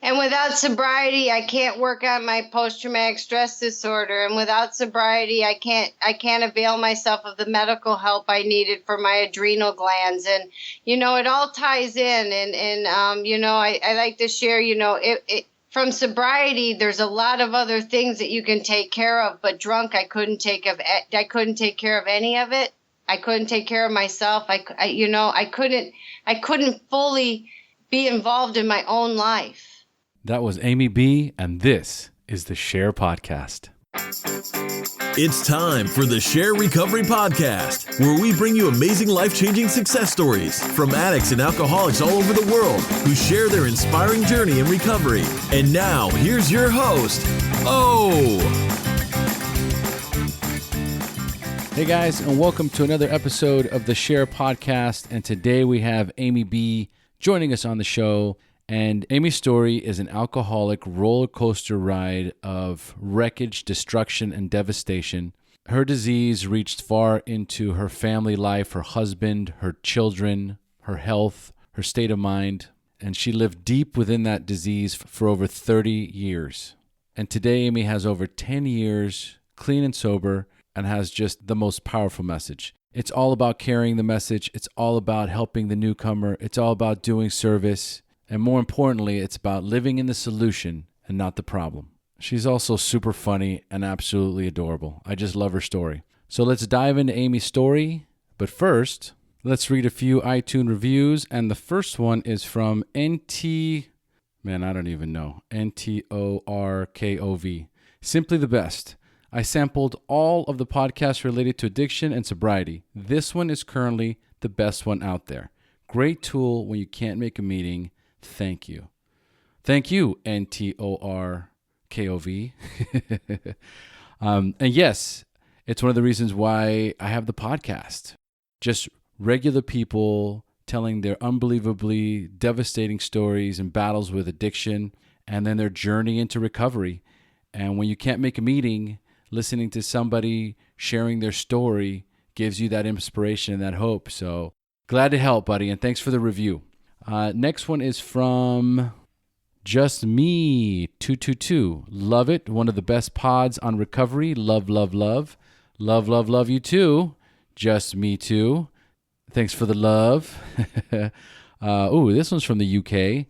And without sobriety, I can't work on my post-traumatic stress disorder. And without sobriety, I can't avail myself of the medical help I needed for my adrenal glands. And, it all ties in. And I like to share, from sobriety, there's a lot of other things that you can take care of, but drunk, I couldn't take care of any of it. I couldn't take care of myself. I couldn't fully be involved in my own life. That was Amy B., and this is the SHAIR Podcast. It's time for the SHAIR Recovery Podcast, where we bring you amazing life-changing success stories from addicts and alcoholics all over the world who share their inspiring journey in recovery. And now, here's your host, O. Hey guys, and welcome to another episode of the SHAIR Podcast. And today we have Amy B. joining us on the show. And Amy's story is an alcoholic roller coaster ride of wreckage, destruction, and devastation. Her disease reached far into her family life, her husband, her children, her health, her state of mind, and she lived deep within that disease for over 30 years. And today Amy has over 10 years clean and sober and has just the most powerful message. It's all about carrying the message. It's all about helping the newcomer. It's all about doing service. And more importantly, it's about living in the solution and not the problem. She's also super funny and absolutely adorable. I just love her story. So let's dive into Amy's story. But first, let's read a few iTunes reviews. And the first one is from NTORKOV. Simply the best. I sampled all of the podcasts related to addiction and sobriety. This one is currently the best one out there. Great tool when you can't make a meeting. Thank you. Thank you, NTORKOV. And yes, it's one of the reasons why I have the podcast. Just regular people telling their unbelievably devastating stories and battles with addiction and then their journey into recovery. And when you can't make a meeting, listening to somebody sharing their story gives you that inspiration and that hope. So glad to help, buddy, and thanks for the review. Next one is from Just Me 222. Love it. One of the best pods on recovery. Love, love, love. Love, love, love you too. Just Me too. Thanks for the love. This one's from the UK.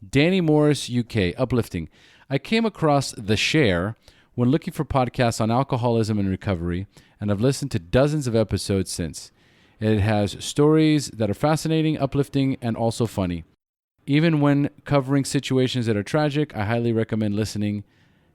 Danny Morris, UK. Uplifting. I came across the SHAIR when looking for podcasts on alcoholism and recovery, and I've listened to dozens of episodes since. It has stories that are fascinating, uplifting, and also funny. Even when covering situations that are tragic, I highly recommend listening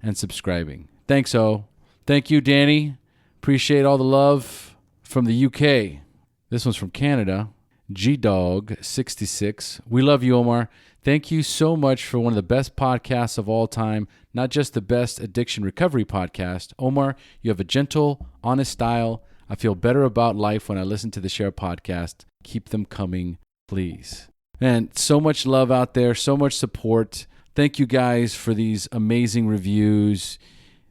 and subscribing. Thanks, O. Thank you, Danny. Appreciate all the love from the UK. This one's from Canada. GDog66. We love you, Omar. Thank you so much for one of the best podcasts of all time, not just the best addiction recovery podcast. Omar, you have a gentle, honest style. I feel better about life when I listen to the SHAIR Podcast. Keep them coming, please. Man, so much love out there, so much support. Thank you guys for these amazing reviews.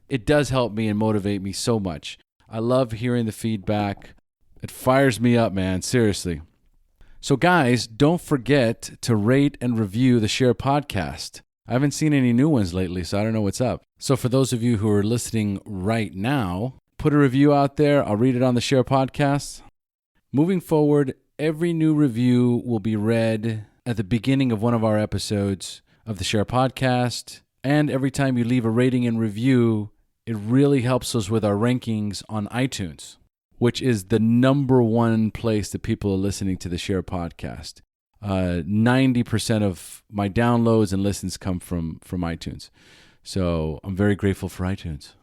It does help me and motivate me so much. I love hearing the feedback. It fires me up, man, seriously. So guys, don't forget to rate and review the SHAIR Podcast. I haven't seen any new ones lately, so I don't know what's up. So for those of you who are listening right now, put a review out there. I'll read it on the SHAIR Podcast. Moving forward, every new review will be read at the beginning of one of our episodes of the SHAIR Podcast. And every time you leave a rating and review, it really helps us with our rankings on iTunes, which is the number one place that people are listening to the SHAIR Podcast. 90% of my downloads and listens come from iTunes. So I'm very grateful for iTunes.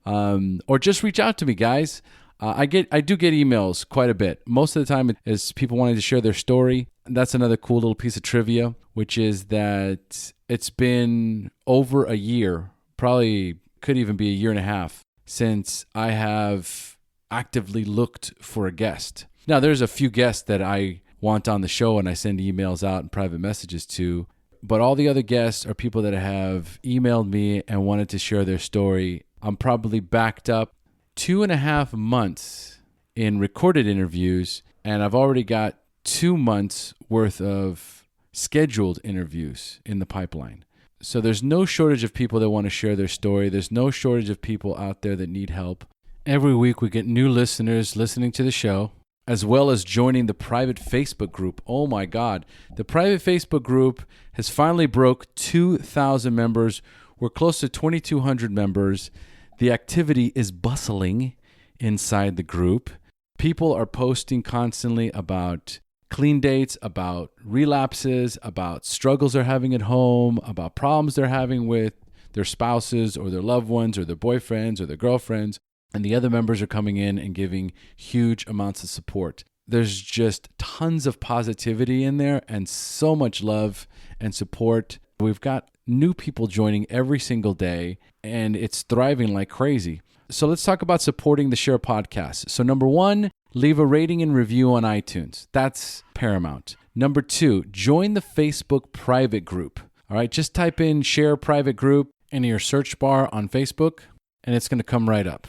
Or just reach out to me, guys. I do get emails quite a bit. Most of the time it is people wanting to share their story. That's another cool little piece of trivia, which is that it's been over a year, probably could even be a year and a half, since I have actively looked for a guest. Now, there's a few guests that I want on the show and I send emails out and private messages to, but all the other guests are people that have emailed me and wanted to share their story. I'm probably backed up 2.5 months in recorded interviews, and I've already got 2 months worth of scheduled interviews in the pipeline. So there's no shortage of people that want to share their story. There's no shortage of people out there that need help. Every week we get new listeners listening to the show, as well as joining the private Facebook group. Oh my God. The private Facebook group has finally broke 2,000 members. We're close to 2,200 members. The activity is bustling inside the group. People are posting constantly about clean dates, about relapses, about struggles they're having at home, about problems they're having with their spouses or their loved ones or their boyfriends or their girlfriends. And the other members are coming in and giving huge amounts of support. There's just tons of positivity in there and so much love and support. We've got new people joining every single day, and it's thriving like crazy. So let's talk about supporting the SHAIR podcast. So number one, leave a rating and review on iTunes. That's paramount. Number two, join the Facebook private group. All right, just type in SHAIR private group in your search bar on Facebook, and it's going to come right up.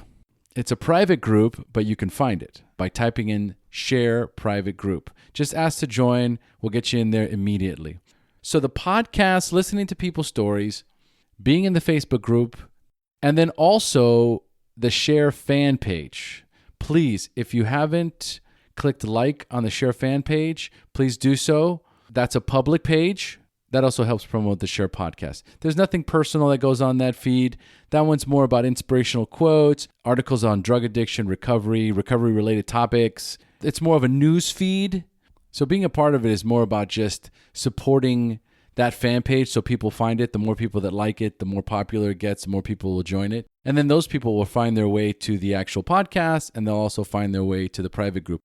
It's a private group, but you can find it by typing in SHAIR private group. Just ask to join. We'll get you in there immediately. So the podcast, listening to people's stories, being in the Facebook group, and then also the SHAIR fan page. Please, if you haven't clicked like on the SHAIR fan page, please do so. That's a public page. That also helps promote the SHAIR podcast. There's nothing personal that goes on that feed. That one's more about inspirational quotes, articles on drug addiction, recovery-related topics. It's more of a news feed. So being a part of it is more about just supporting that fan page so people find it. The more people that like it, the more popular it gets, the more people will join it. And then those people will find their way to the actual podcast, and they'll also find their way to the private group.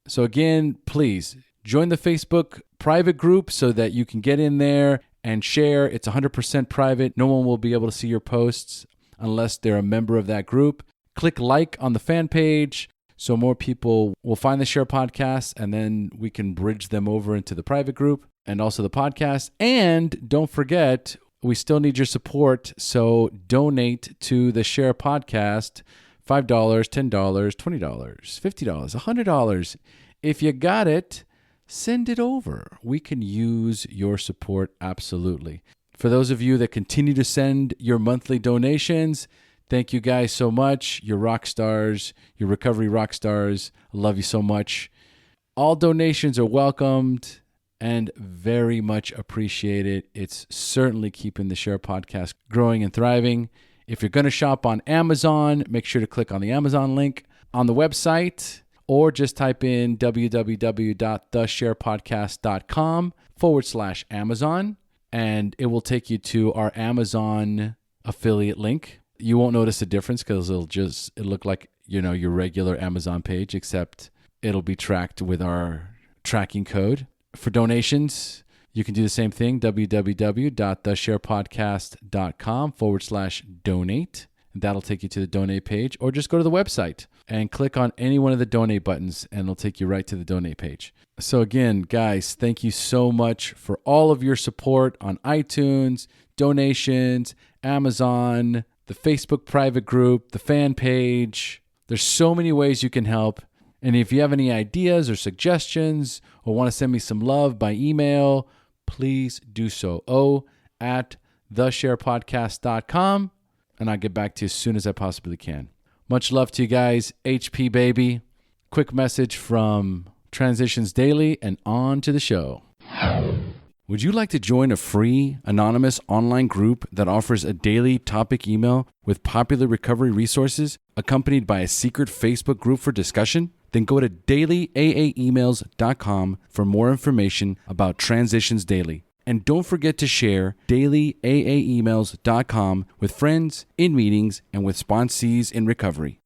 So again, please join the Facebook private group so that you can get in there and share. It's 100% private. No one will be able to see your posts unless they're a member of that group. Click like on the fan page so more people will find the SHAIR podcast, and then we can bridge them over into the private group and also the podcast. And don't forget, we still need your support. So donate to the SHAIR podcast, $5, $10, $20, $50, $100. If you got it, send it over. We can use your support absolutely. For those of you that continue to send your monthly donations, thank you guys so much. You're rock stars. You're recovery rock stars. I love you so much. All donations are welcomed and very much appreciated. It's certainly keeping the SHAIR podcast growing and thriving. If you're going to shop on Amazon, make sure to click on the Amazon link on the website, or just type in www.theshairpodcast.com/Amazon, and it will take you to our Amazon affiliate link. You won't notice a difference because it'll look like, your regular Amazon page, except it'll be tracked with our tracking code. For donations, you can do the same thing, www.theshairpodcast.com/donate. That'll take you to the donate page, or just go to the website and click on any one of the donate buttons, and it'll take you right to the donate page. So again, guys, thank you so much for all of your support on iTunes, donations, Amazon, the Facebook private group, the fan page. There's so many ways you can help. And if you have any ideas or suggestions or want to send me some love by email, please do so. o@theshairpodcast.com, and I'll get back to you as soon as I possibly can. Much love to you guys. HP baby. Quick message from Transitions Daily, and on to the show. Would you like to join a free, anonymous online group that offers a daily topic email with popular recovery resources accompanied by a secret Facebook group for discussion? Then go to dailyaaemails.com for more information about Transitions Daily. And don't forget to share dailyaaemails.com with friends, in meetings, and with sponsees in recovery.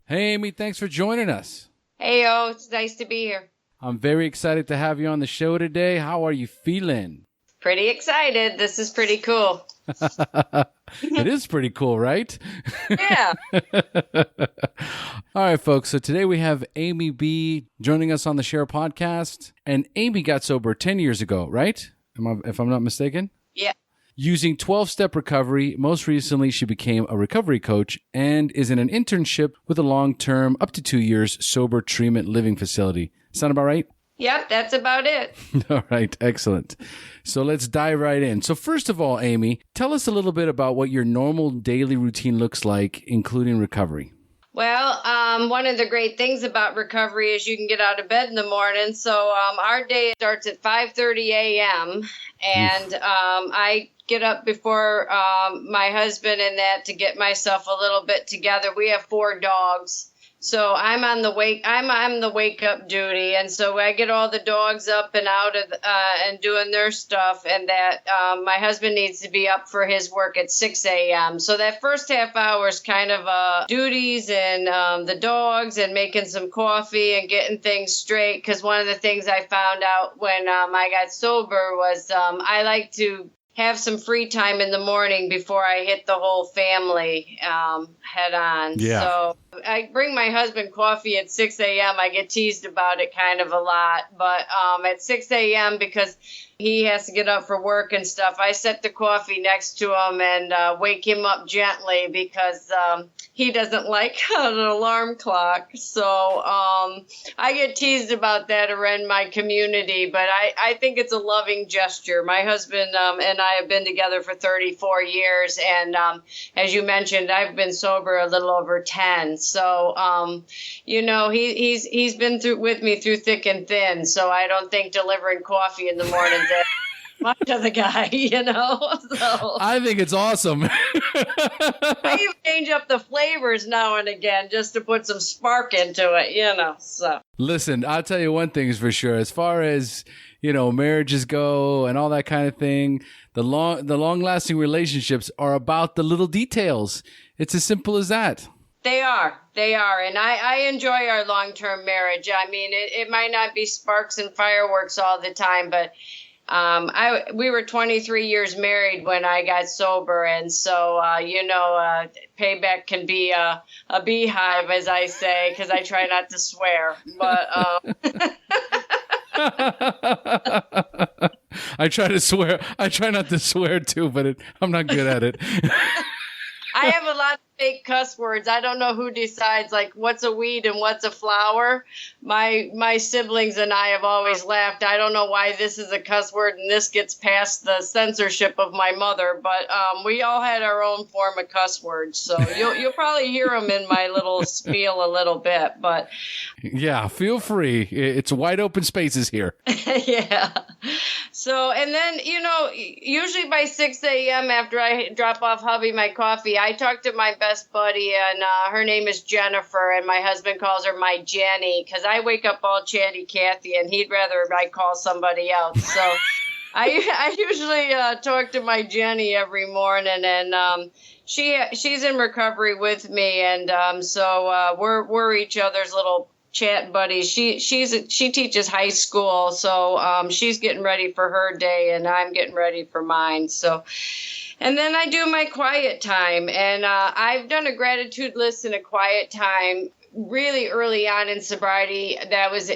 Hey, Amy, thanks for joining us. Hey, it's nice to be here. I'm very excited to have you on the show today. How are you feeling? Pretty excited. This is pretty cool. It is pretty cool, right? Yeah. All right, folks. So today we have Amy B joining us on the SHAIR podcast. And Amy got sober 10 years ago, right? If I'm not mistaken? Yeah. Using 12-step recovery, most recently she became a recovery coach and is in an internship with a long-term, up to 2 years, sober treatment living facility. Sound about right? Yep, that's about it. All right, excellent. So let's dive right in. So first of all, Amy, tell us a little bit about what your normal daily routine looks like, including recovery. Well, one of the great things about recovery is you can get out of bed in the morning. So our day starts at 5:30 a.m. and I get up before my husband and that to get myself a little bit together. We have 4 dogs. So I'm on the wake up duty, and so I get all the dogs up and out of and doing their stuff, and that my husband needs to be up for his work at 6 a.m. So that first half hour is kind of duties and the dogs and making some coffee and getting things straight. Because one of the things I found out when I got sober was I like to have some free time in the morning before I hit the whole family head on. Yeah. So I bring my husband coffee at 6 a.m. I get teased about it kind of a lot. But at 6 a.m., because he has to get up for work and stuff, I set the coffee next to him and wake him up gently because he doesn't like an alarm clock. So I get teased about that around my community, but I think it's a loving gesture. My husband and I have been together for 34 years, and as you mentioned, I've been sober a little over 10. So, he's been with me through thick and thin. So I don't think delivering coffee in the mornings much of the guy, So I think it's awesome. I even change up the flavors now and again just to put some spark into it, So Listen, I'll tell you one thing is for sure. As far as, marriages go and all that kind of thing, the long-lasting relationships are about the little details. It's as simple as that. They are. And I enjoy our long-term marriage. I mean, it might not be sparks and fireworks all the time, but we were 23 years married when I got sober. And so, payback can be a beehive, as I say, because I try not to swear. But I try to swear. I try not to swear too, but I'm not good at it. I have a lot of fake cuss words. I don't know who decides like what's a weed and what's a flower. My siblings and I have always laughed. I don't know why this is a cuss word and this gets past the censorship of my mother, but we all had our own form of cuss words. So you'll probably hear them in my little spiel a little bit, but yeah, feel free. It's wide open spaces here. Yeah. So, and then, usually by 6 a.m. after I drop off hubby my coffee, I talk to my best buddy, and her name is Jennifer, and my husband calls her my Jenny, because I wake up all chatty Cathy, and he'd rather I call somebody else. So I usually talk to my Jenny every morning, and she's in recovery with me, and so we're each other's little chat buddies. She teaches high school, so she's getting ready for her day, and I'm getting ready for mine. So, and then I do my quiet time, and I've done a gratitude list in a quiet time really early on in sobriety that was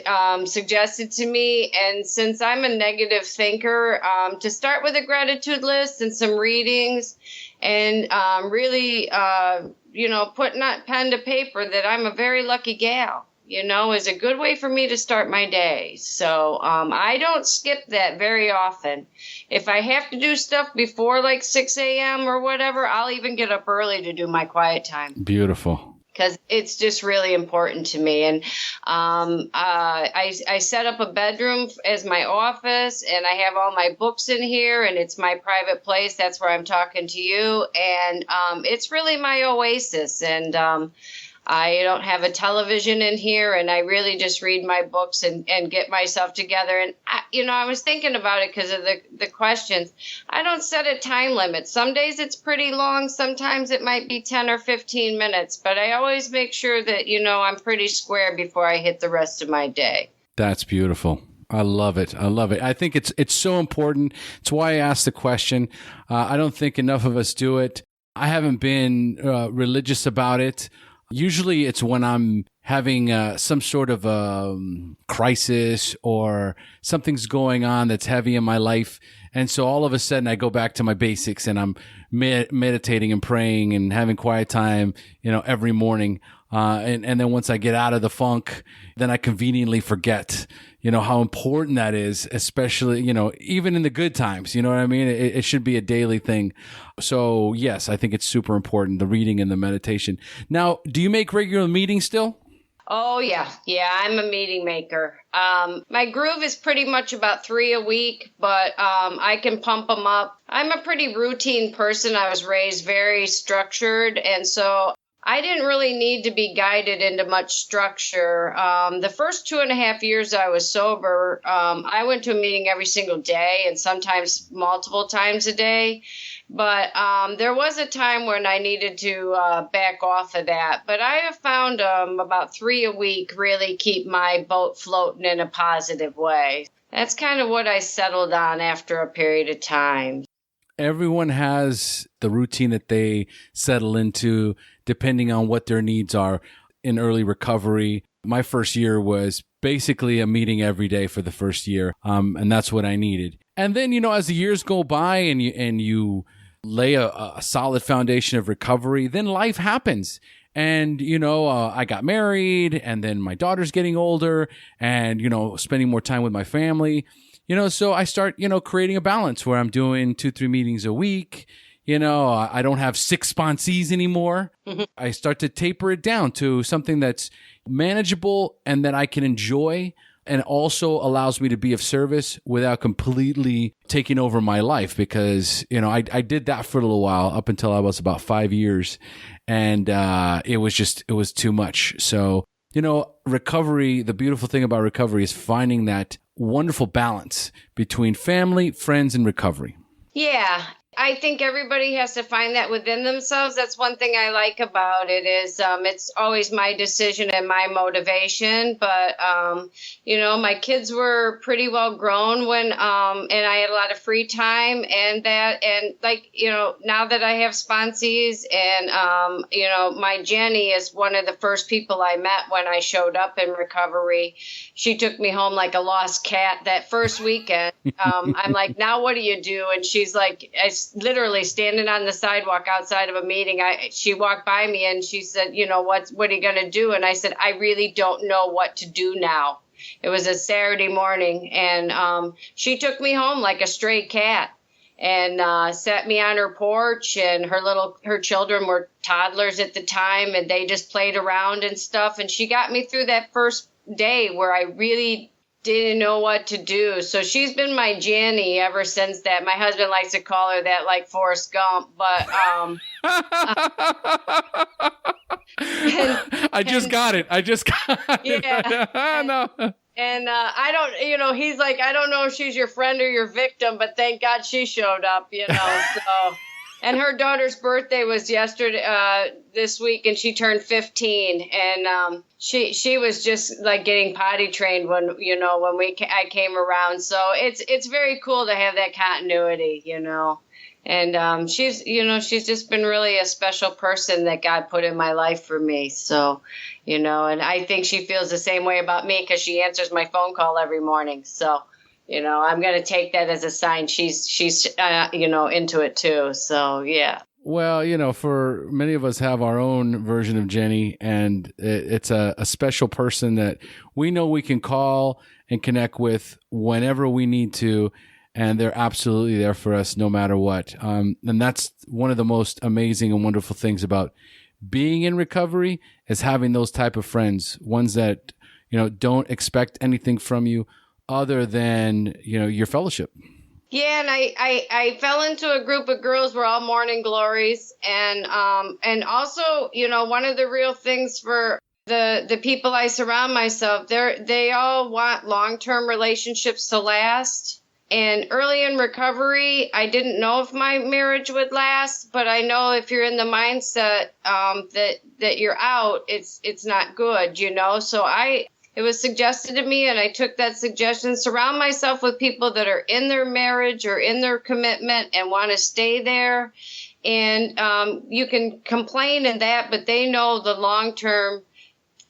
suggested to me. And since I'm a negative thinker, to start with a gratitude list and some readings, and really, putting that pen to paper that I'm a very lucky gal. Is a good way for me to start my day. So I don't skip that very often. If I have to do stuff before like 6 a.m. or whatever, I'll even get up early to do my quiet time. Beautiful. Because it's just really important to me. And I set up a bedroom as my office, and I have all my books in here, and it's my private place. That's where I'm talking to you. And it's really my oasis. And I don't have a television in here, and I really just read my books and get myself together. And, I was thinking about it because of the questions. I don't set a time limit. Some days it's pretty long. Sometimes it might be 10 or 15 minutes. But I always make sure that, I'm pretty square before I hit the rest of my day. That's beautiful. I love it. I think it's so important. It's why I asked the question. I don't think enough of us do it. I haven't been religious about it. Usually it's when I'm having some sort of crisis or something's going on that's heavy in my life. And so all of a sudden I go back to my basics and I'm meditating and praying and having quiet time, every morning. And then once I get out of the funk, then I conveniently forget, how important that is, especially, even in the good times, you know what I mean? It should be a daily thing. So yes, I think it's super important, the reading and the meditation. Now, do you make regular meetings still? Oh, yeah. Yeah, I'm a meeting maker. My groove is pretty much about 3 a week, but I can pump them up. I'm a pretty routine person. I was raised very structured, and so I didn't really need to be guided into much structure. The first 2.5 years I was sober, I went to a meeting every single day and sometimes multiple times a day. But there was a time when I needed to back off of that. But I have found about 3 a week really keep my boat floating in a positive way. That's kind of what I settled on after a period of time. Everyone has the routine that they settle into depending on what their needs are in early recovery. My first year was basically a meeting every day for the first year, and that's what I needed. And then, as the years go by and you lay a solid foundation of recovery, then life happens. And, I got married, and then my daughter's getting older and, spending more time with my family. So I start, creating a balance where I'm doing 2-3 meetings a week. I don't have 6 sponsees anymore. Mm-hmm. I start to taper it down to something that's manageable and that I can enjoy, and also allows me to be of service without completely taking over my life. Because, I did that for a little while, up until I was about 5 years. And it was too much. So, recovery, the beautiful thing about recovery is finding that wonderful balance between family, friends, and recovery. Yeah. I think everybody has to find that within themselves. That's one thing I like about it is it's always my decision and my motivation. But, my kids were pretty well grown when and I had a lot of free time now that I have sponsees and, my Jenny is one of the first people I met when I showed up in recovery. She took me home like a lost cat that first weekend. I'm like, now what do you do? And she's like, literally standing on the sidewalk outside of a meeting. She walked by me and she said, what are you going to do? And I said, I really don't know what to do now. It was a Saturday morning and she took me home like a stray cat and sat me on her porch, and her children were toddlers at the time and they just played around and stuff. And she got me through that first day where I really didn't know what to do. So she's been my Janny ever since that. My husband likes to call her that, like Forrest Gump, but I just got it. Yeah. No. And I don't, he's like, I don't know if she's your friend or your victim, but thank God she showed up, so. And her daughter's birthday was this week, and she turned 15. And she was just like getting potty trained when I came around. So it's very cool to have that continuity, And she's just been really a special person that God put in my life for me. So, and I think she feels the same way about me because she answers my phone call every morning. So. I'm going to take that as a sign she's into it too. So, yeah. Well, for many of us have our own version of Jenny, and it's a special person that we know we can call and connect with whenever we need to. And they're absolutely there for us no matter what. And that's one of the most amazing and wonderful things about being in recovery is having those type of friends, ones that, don't expect anything from you other than, your fellowship. Yeah, and I fell into a group of girls. We're all morning glories. And also, one of the real things for the people I surround myself, they all want long-term relationships to last. And early in recovery, I didn't know if my marriage would last, but I know if you're in the mindset that you're out, it's not good, So it was suggested to me, and I took that suggestion. Surround myself with people that are in their marriage or in their commitment and want to stay there. And you can complain in that, but they know the long-term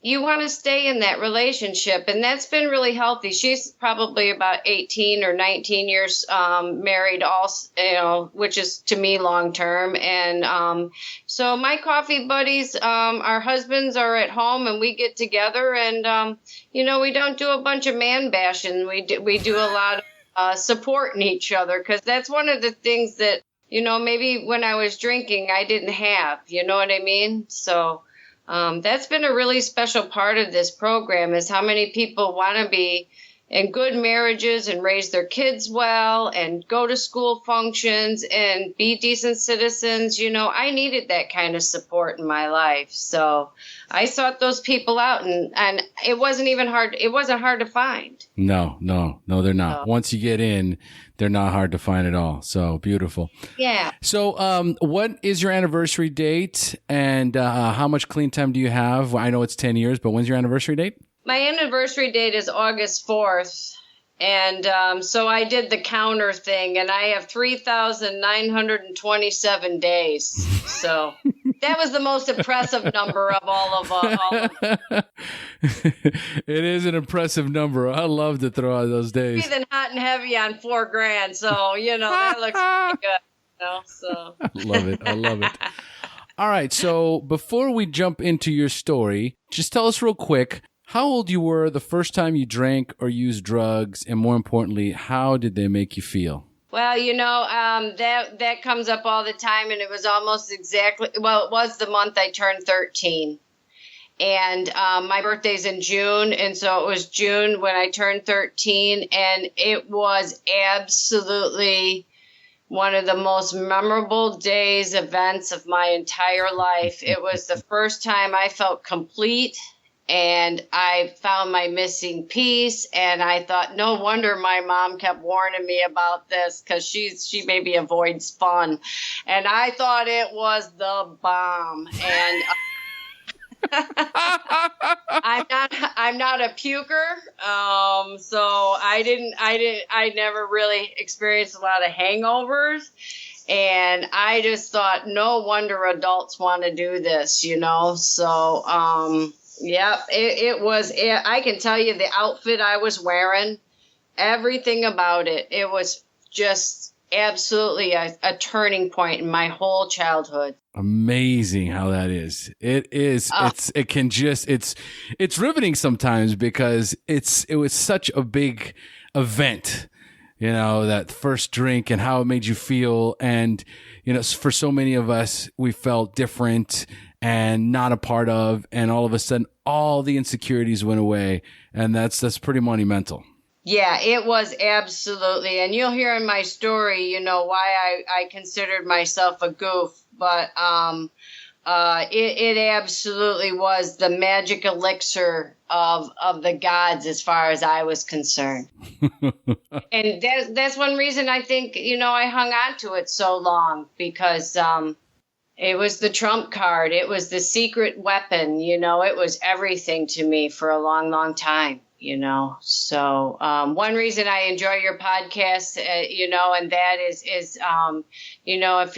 you want to stay in that relationship. And that's been really healthy. She's probably about 18 or 19 years married, also, which is to me long term. And so my coffee buddies, our husbands are at home and we get together and, we don't do a bunch of man bashing. We do a lot of supporting each other, because that's one of the things that, maybe when I was drinking, I didn't have, you know what I mean? So that's been a really special part of this program, is how many people want to be in good marriages and raise their kids well and go to school functions and be decent citizens. I needed that kind of support in my life. So I sought those people out, and it wasn't even hard. It wasn't hard to find. No, they're not. So, once you get in, they're not hard to find at all. So beautiful. Yeah. So what is your anniversary date, and how much clean time do you have? I know it's 10 years, but when's your anniversary date? My anniversary date is August 4th. And so I did the counter thing, and I have 3,927 days. So that was the most impressive number of all of them. It is an impressive number. I love to throw out those days. Breathing hot and heavy on $4,000. So, that looks pretty good. So I love it. All right. So before we jump into your story, just tell us real quick how old you were the first time you drank or used drugs, and more importantly, how did they make you feel? Well, that comes up all the time, and it was almost exactly, it was the month I turned 13. And my birthday's in June, and so it was June when I turned 13, and it was absolutely one of the most memorable events of my entire life. It was the first time I felt complete. And I found my missing piece, and I thought, no wonder my mom kept warning me about this, because she maybe avoids fun. And I thought it was the bomb. And I'm not a puker, so I never really experienced a lot of hangovers. And I just thought, no wonder adults want to do this, So, yeah, it was. I can tell you the outfit I was wearing, everything about it. It was just absolutely a turning point in my whole childhood. Amazing how that is. It is. It's riveting sometimes, because it was such a big event. That first drink and how it made you feel. And, for so many of us, we felt different and not a part of, and all of a sudden all the insecurities went away, and that's pretty monumental. Yeah, it was absolutely. And you'll hear in my story, why I considered myself a goof, but it absolutely was the magic elixir of the gods as far as I was concerned. And that's one reason I think, I hung on to it so long, because it was the trump card. It was the secret weapon. It was everything to me for a long, long time, So one reason I enjoy your podcast, and that is if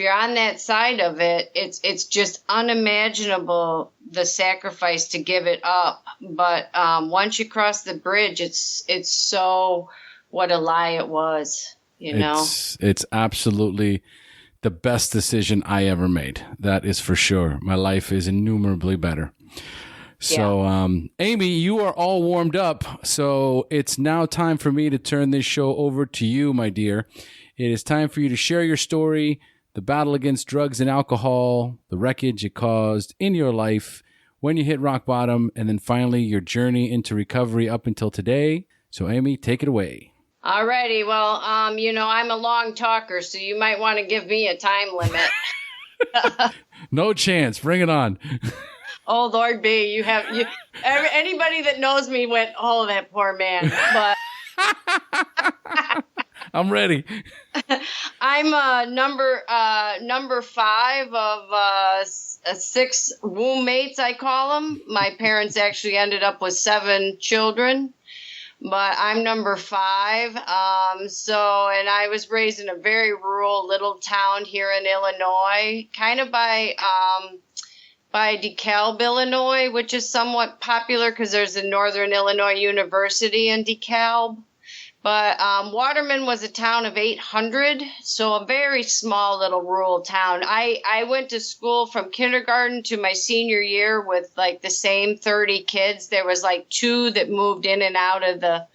you're on that side of it, it's just unimaginable, the sacrifice to give it up. But once you cross the bridge, it's so what a lie it was, It's absolutely the best decision I ever made. That is for sure. My life is innumerably better. So, Amy, you are all warmed up. So it's now time for me to turn this show over to you, my dear. It is time for you to share your story, the battle against drugs and alcohol, the wreckage it caused in your life, when you hit rock bottom, and then finally your journey into recovery up until today. So, Amy, take it away. Alrighty, well, I'm a long talker, so you might want to give me a time limit. No chance. Bring it on. Oh, Lord B, anybody that knows me went, oh, that poor man. But I'm ready. I'm number 5 of 6 roommates, I call them. My parents actually ended up with 7 children. But I'm number 5. And I was raised in a very rural little town here in Illinois, kind of by by DeKalb, Illinois, which is somewhat popular because there's a Northern Illinois University in DeKalb. But Waterman was a town of 800, so a very small little rural town. I went to school from kindergarten to my senior year with like the same 30 kids. There was like 2 that moved in and out of the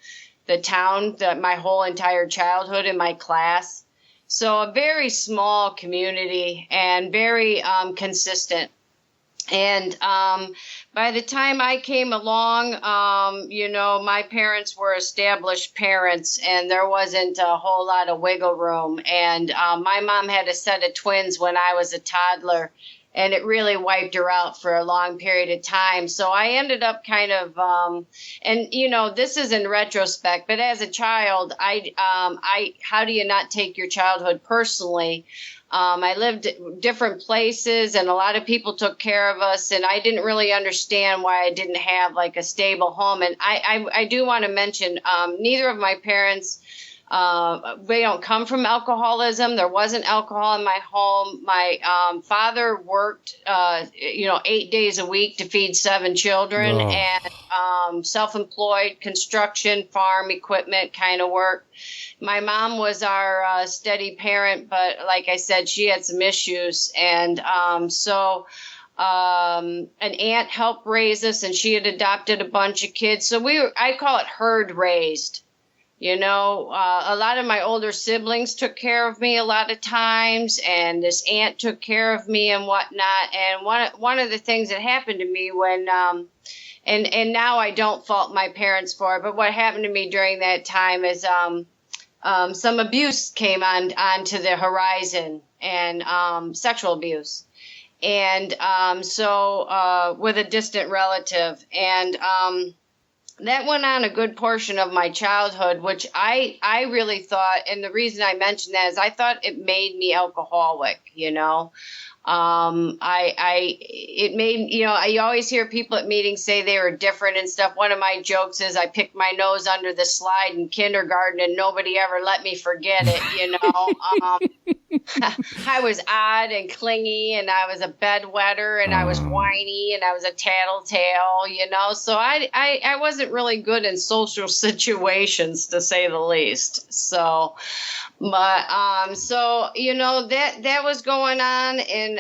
town my whole entire childhood in my class. So a very small community and very consistent. And by the time I came along, my parents were established parents, and there wasn't a whole lot of wiggle room. And my mom had a set of twins when I was a toddler, and it really wiped her out for a long period of time. So I ended up kind of, this is in retrospect, but as a child, how do you not take your childhood personally? I lived at different places, and a lot of people took care of us, and I didn't really understand why I didn't have like a stable home. And I do want to mention, neither of my parents, they don't come from alcoholism. There wasn't alcohol in my home. My father worked, 8 days a week to feed 7 children, and self-employed construction, farm equipment kind of work. My mom was our steady parent, but like I said, she had some issues. And so an aunt helped raise us, and she had adopted a bunch of kids. So I call it herd raised. A lot of my older siblings took care of me a lot of times, and this aunt took care of me and whatnot. And one of the things that happened to me when, and now I don't fault my parents for it, but what happened to me during that time is some abuse came onto the horizon, and sexual abuse, and so with a distant relative, and that went on a good portion of my childhood, which I really thought, and the reason I mentioned that is I thought it made me alcoholic, It made, you always hear people at meetings say they were different and stuff. One of my jokes is I picked my nose under the slide in kindergarten and nobody ever let me forget it, I was odd and clingy, and I was a bedwetter, and I was whiny, and I was a tattletale, so I wasn't really good in social situations, to say the least. So, but that was going on, and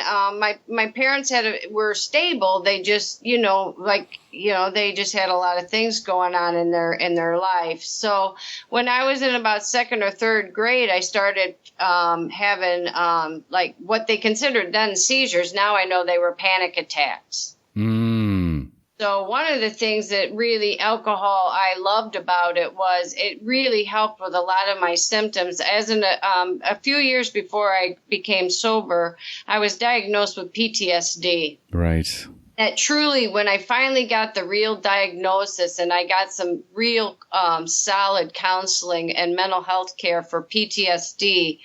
my parents were stable. They just they just had a lot of things going on in their life. So when I was in about 2nd or 3rd grade, I started having like what they considered then seizures. Now I know they were panic attacks. So one of the things that really alcohol I loved about it was it really helped with a lot of my symptoms. As in a few years before I became sober, I was diagnosed with PTSD. Right. That truly, when I finally got the real diagnosis and I got some real solid counseling and mental health care for PTSD,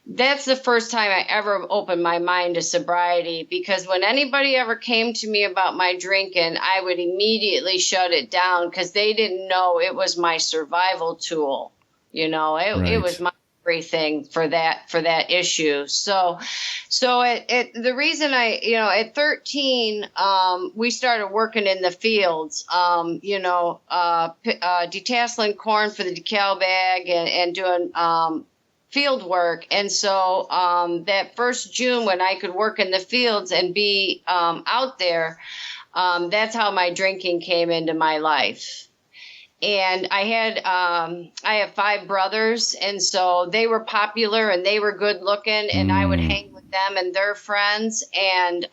that's the first time I ever opened my mind to sobriety, because when anybody ever came to me about my drinking, I would immediately shut it down because they didn't know it was my survival tool. It was my everything for that issue. So the reason at 13, we started working in the fields, detasseling corn for the DeKalb bag and doing, field work. And so that first June when I could work in the fields and be out there, that's how my drinking came into my life. And I have 5 brothers, and so they were popular and they were good looking, and I would hang with them and their friends. And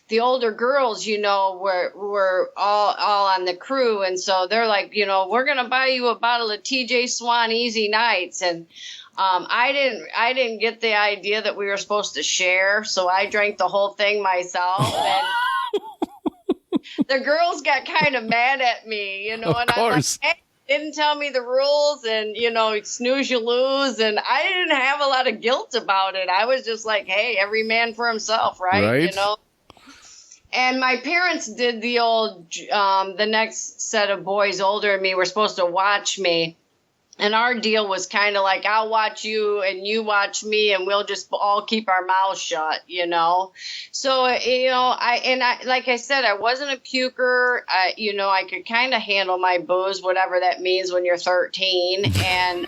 the older girls, were all on the crew, and so they're like, we're gonna buy you a bottle of TJ Swan Easy Nights. And I didn't get the idea that we were supposed to share, so I drank the whole thing myself. And the girls got kind of mad at me, and course. I'm like, hey, didn't tell me the rules, and snooze you lose, and I didn't have a lot of guilt about it. I was just like, hey, every man for himself, right? And my parents did the old, the next set of boys older than me were supposed to watch me. And our deal was kind of like, I'll watch you and you watch me, and we'll just all keep our mouths shut, you know? So, you know, like I said, I wasn't a puker. You know, I could kind of handle my booze, whatever that means when you're 13. And,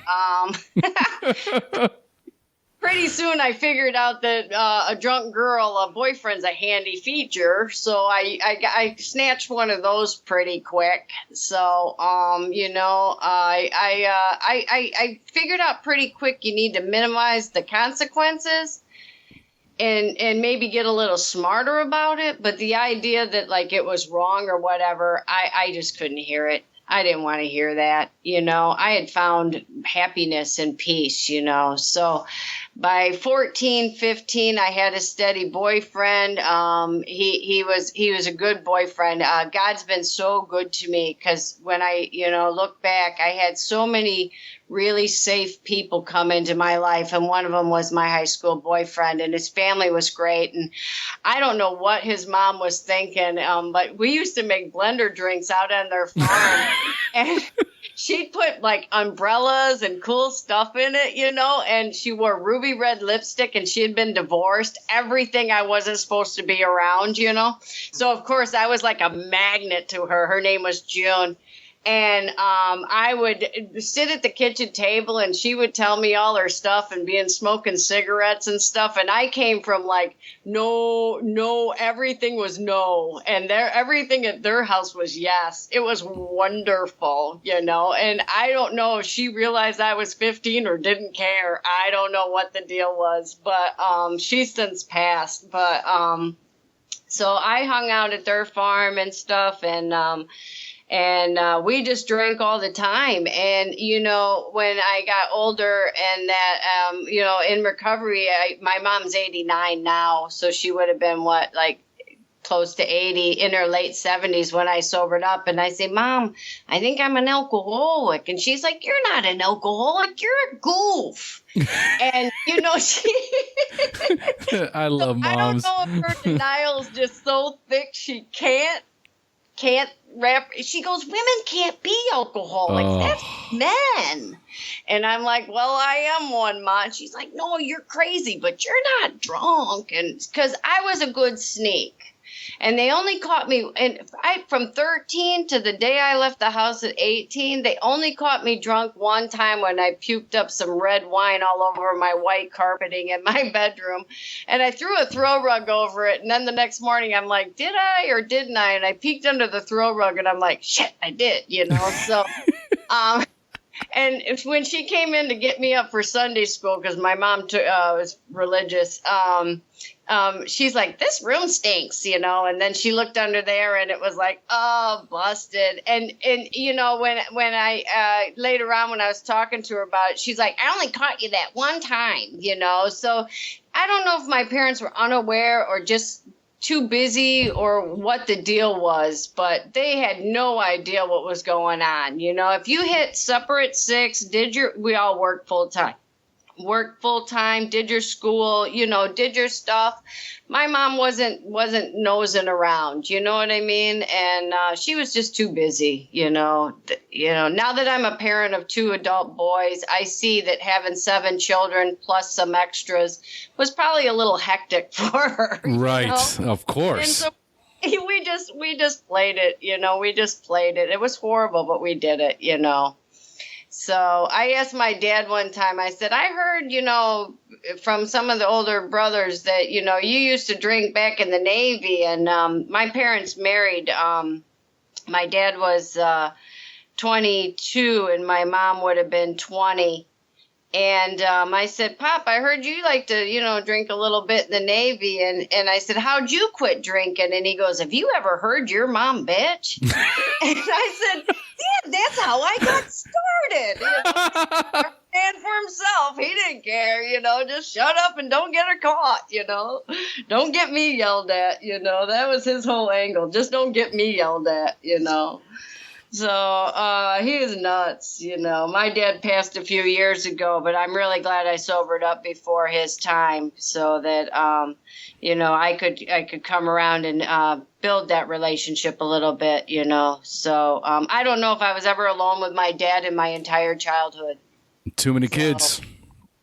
pretty soon I figured out that a drunk girl, a boyfriend's a handy feature. So I snatched one of those pretty quick. So, you know, I figured out pretty quick you need to minimize the consequences and maybe get a little smarter about it. But the idea that like it was wrong or whatever, I just couldn't hear it. I didn't want to hear that. You know, I had found happiness and peace, you know. So by 14, 15, I had a steady boyfriend. He was a good boyfriend. God's been so good to me because when I, you know, look back, I had so many really safe people come into my life, and one of them was my high school boyfriend, and his family was great. And I don't know what his mom was thinking, but we used to make blender drinks out on their farm, and she'd put like umbrellas and cool stuff in it, you know, and she wore ruby red lipstick, and she had been divorced, everything I wasn't supposed to be around, you know. So of course I was like a magnet to her. Her name was June. And I would sit at the kitchen table, and she would tell me all her stuff and being smoking cigarettes and stuff. And I came from like, no, everything was no. And everything at their house was yes. It was wonderful, you know. And I don't know if she realized I was 15 or didn't care. I don't know what the deal was, but she's since passed. But so I hung out at their farm and stuff, and we just drank all the time. And, you know, when I got older and that, you know, in recovery, my mom's 89 now. So she would have been like close to 80 in her late 70s when I sobered up. And I say, Mom, I think I'm an alcoholic. And she's like, you're not an alcoholic. You're a goof. And, you know, she I love moms. I don't know if her denial is just so thick she can't wrap. She goes, women can't be alcoholics. That's men. And I'm like, well, I am one, Ma. And she's like, no, you're crazy, but you're not drunk. And because I was a good sneak. And they only caught me, and from 13 to the day I left the house at 18, they only caught me drunk one time when I puked up some red wine all over my white carpeting in my bedroom. And I threw a throw rug over it. And then the next morning, I'm like, did I or didn't I? And I peeked under the throw rug, and I'm like, shit, I did, you know? So, and when she came in to get me up for Sunday school, because my mom was religious, she's like, this room stinks, you know. And then she looked under there, and it was like, oh, busted. And you know, when I later on when I was talking to her about it, she's like, I only caught you that one time, you know. So I don't know if my parents were unaware or just too busy or what the deal was, but they had no idea what was going on. You know, if you hit supper at 6, we all worked full time, did your school, you know, did your stuff. My mom wasn't nosing around, you know what I mean? And she was just too busy, you know. Now that I'm a parent of 2 adult boys, I see that having 7 children plus some extras was probably a little hectic for her. Right, you know? Of course. And so we just played it, you know. We just played it. It was horrible, but we did it, you know. So I asked my dad one time, I said, I heard, you know, from some of the older brothers that, you know, you used to drink back in the Navy. And my parents married. My dad was 22 and my mom would have been 20. And I said, Pop, I heard you like to, you know, drink a little bit in the Navy. And I said, how'd you quit drinking? And he goes, have you ever heard your mom bitch? And I said, yeah, that's how I got started. You know, and for himself, he didn't care, you know, just shut up and don't get her caught, you know. Don't get me yelled at, you know. That was his whole angle. Just don't get me yelled at, you know. So he is nuts, you know. My dad passed a few years ago, but I'm really glad I sobered up before his time, so that you know, I could come around and build that relationship a little bit, you know. So I don't know if I was ever alone with my dad in my entire childhood. Too many kids.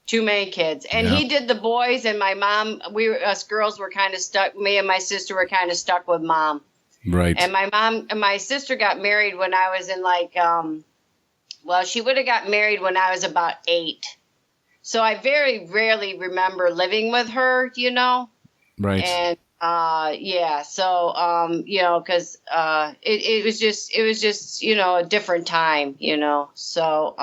Too many kids. And he did the boys, and my mom, us girls were kind of stuck. Me and my sister were kind of stuck with mom. Right. And my sister got married when I was in like, well, she would have got married when I was about 8. So I very rarely remember living with her, you know? Right. And, yeah, so, you know, cause, it was just, you know, a different time, you know? So,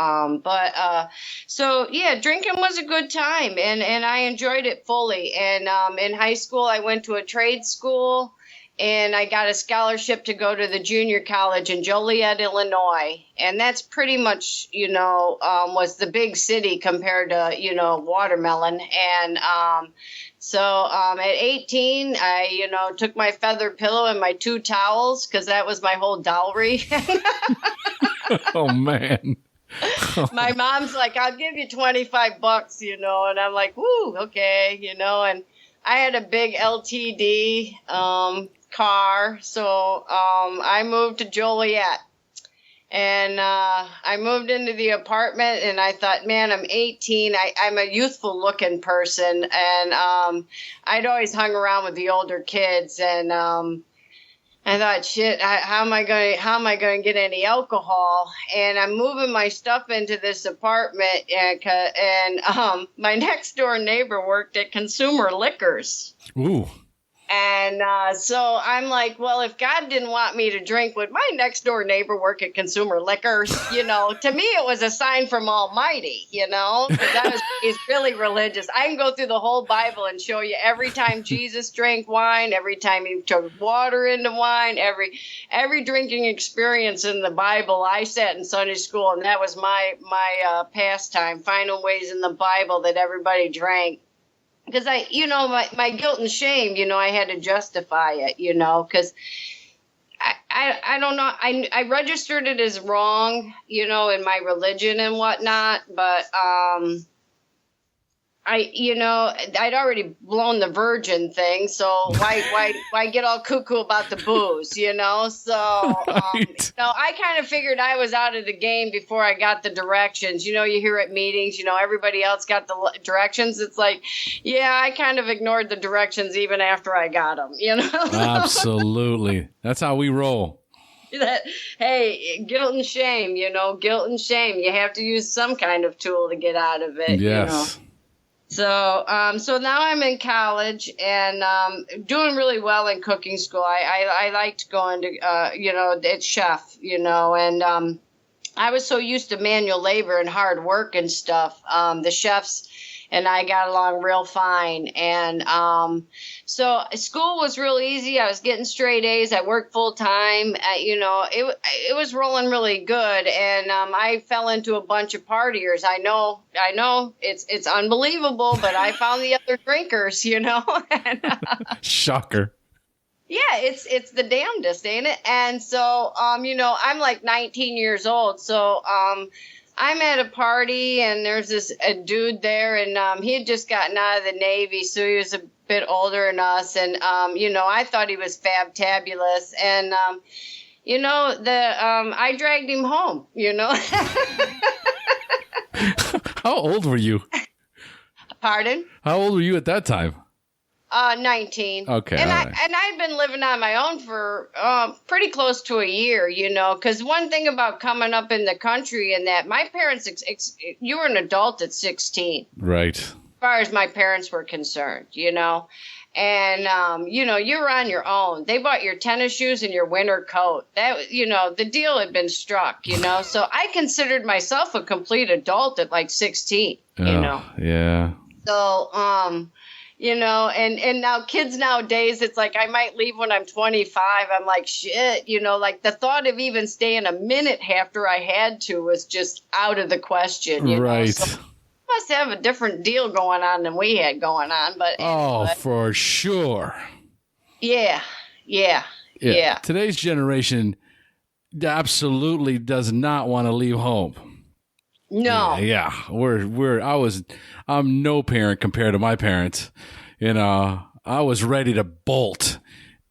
so yeah, drinking was a good time, and I enjoyed it fully. And, in high school, I went to a trade school, and I got a scholarship to go to the junior college in Joliet, Illinois. And that's pretty much, you know, was the big city compared to, you know, Watermelon. And so at 18, I, you know, took my feather pillow and my 2 towels, because that was my whole dowry. Oh, man. My mom's like, I'll give you $25, you know. And I'm like, woo, okay, you know. And I had a big LTD car, so I moved to Joliet, and I moved into the apartment, and I thought, man, I'm 18. I'm a youthful looking person, and I'd always hung around with the older kids, and I thought, shit, how am I going to get any alcohol? And I'm moving my stuff into this apartment, and my next door neighbor worked at Consumer Liquors. Ooh. And so I'm like, well, if God didn't want me to drink, would my next door neighbor work at Consumer Liquors? You know, to me, it was a sign from Almighty, you know, because he's really religious. I can go through the whole Bible and show you every time Jesus drank wine, every time he took water into wine, every drinking experience in the Bible. I sat in Sunday school, and that was my pastime, finding ways in the Bible that everybody drank. Because you know, my guilt and shame, you know, I had to justify it, you know, because I don't know. I registered it as wrong, you know, in my religion and whatnot. But you know, I'd already blown the virgin thing. So why get all cuckoo about the booze, you know? So, Right. no, I kind of figured I was out of the game before I got the directions. You know, you hear at meetings, you know, everybody else got the directions. It's like, yeah, I kind of ignored the directions even after I got them, you know? Absolutely. That's how we roll. Hey, guilt and shame, you know, guilt and shame. You have to use some kind of tool to get out of it, Yes. you know? So now I'm in college, and doing really well in cooking school. I liked going to, you know, it's chef, you know, and I was so used to manual labor and hard work and stuff. The chefs and I got along real fine. And so school was real easy. I was getting straight A's. I worked full time. You know, it was rolling really good. And I fell into a bunch of partiers. I know it's unbelievable, but I found the other drinkers, you know. And, Shocker. yeah, it's the damnedest, ain't it? And so, you know, I'm like 19 years old. So, I'm at a party, and there's a dude there, and he had just gotten out of the Navy, so he was a bit older than us. And, you know, I thought he was fabtabulous. And, you know, I dragged him home, you know. How old were you? Pardon? How old were you at that time? 19. Okay. And all right. I'd been living on my own for pretty close to a year, you know, because one thing about coming up in the country and that my parents, you were an adult at 16. Right. As far as my parents were concerned, you know. And, you know, you were on your own. They bought your tennis shoes and your winter coat. That, you know, the deal had been struck, you know. So I considered myself a complete adult at like 16, you know. Yeah. So, you know, and now kids nowadays, it's like I might leave when I'm 25. I'm like, shit, you know, like the thought of even staying a minute after I had to was just out of the question. You know? So must have a different deal going on than we had going on. But anyway. Oh, for sure. Yeah. Today's generation, absolutely does not want to leave home. No. Yeah. I'm no parent compared to my parents. I was ready to bolt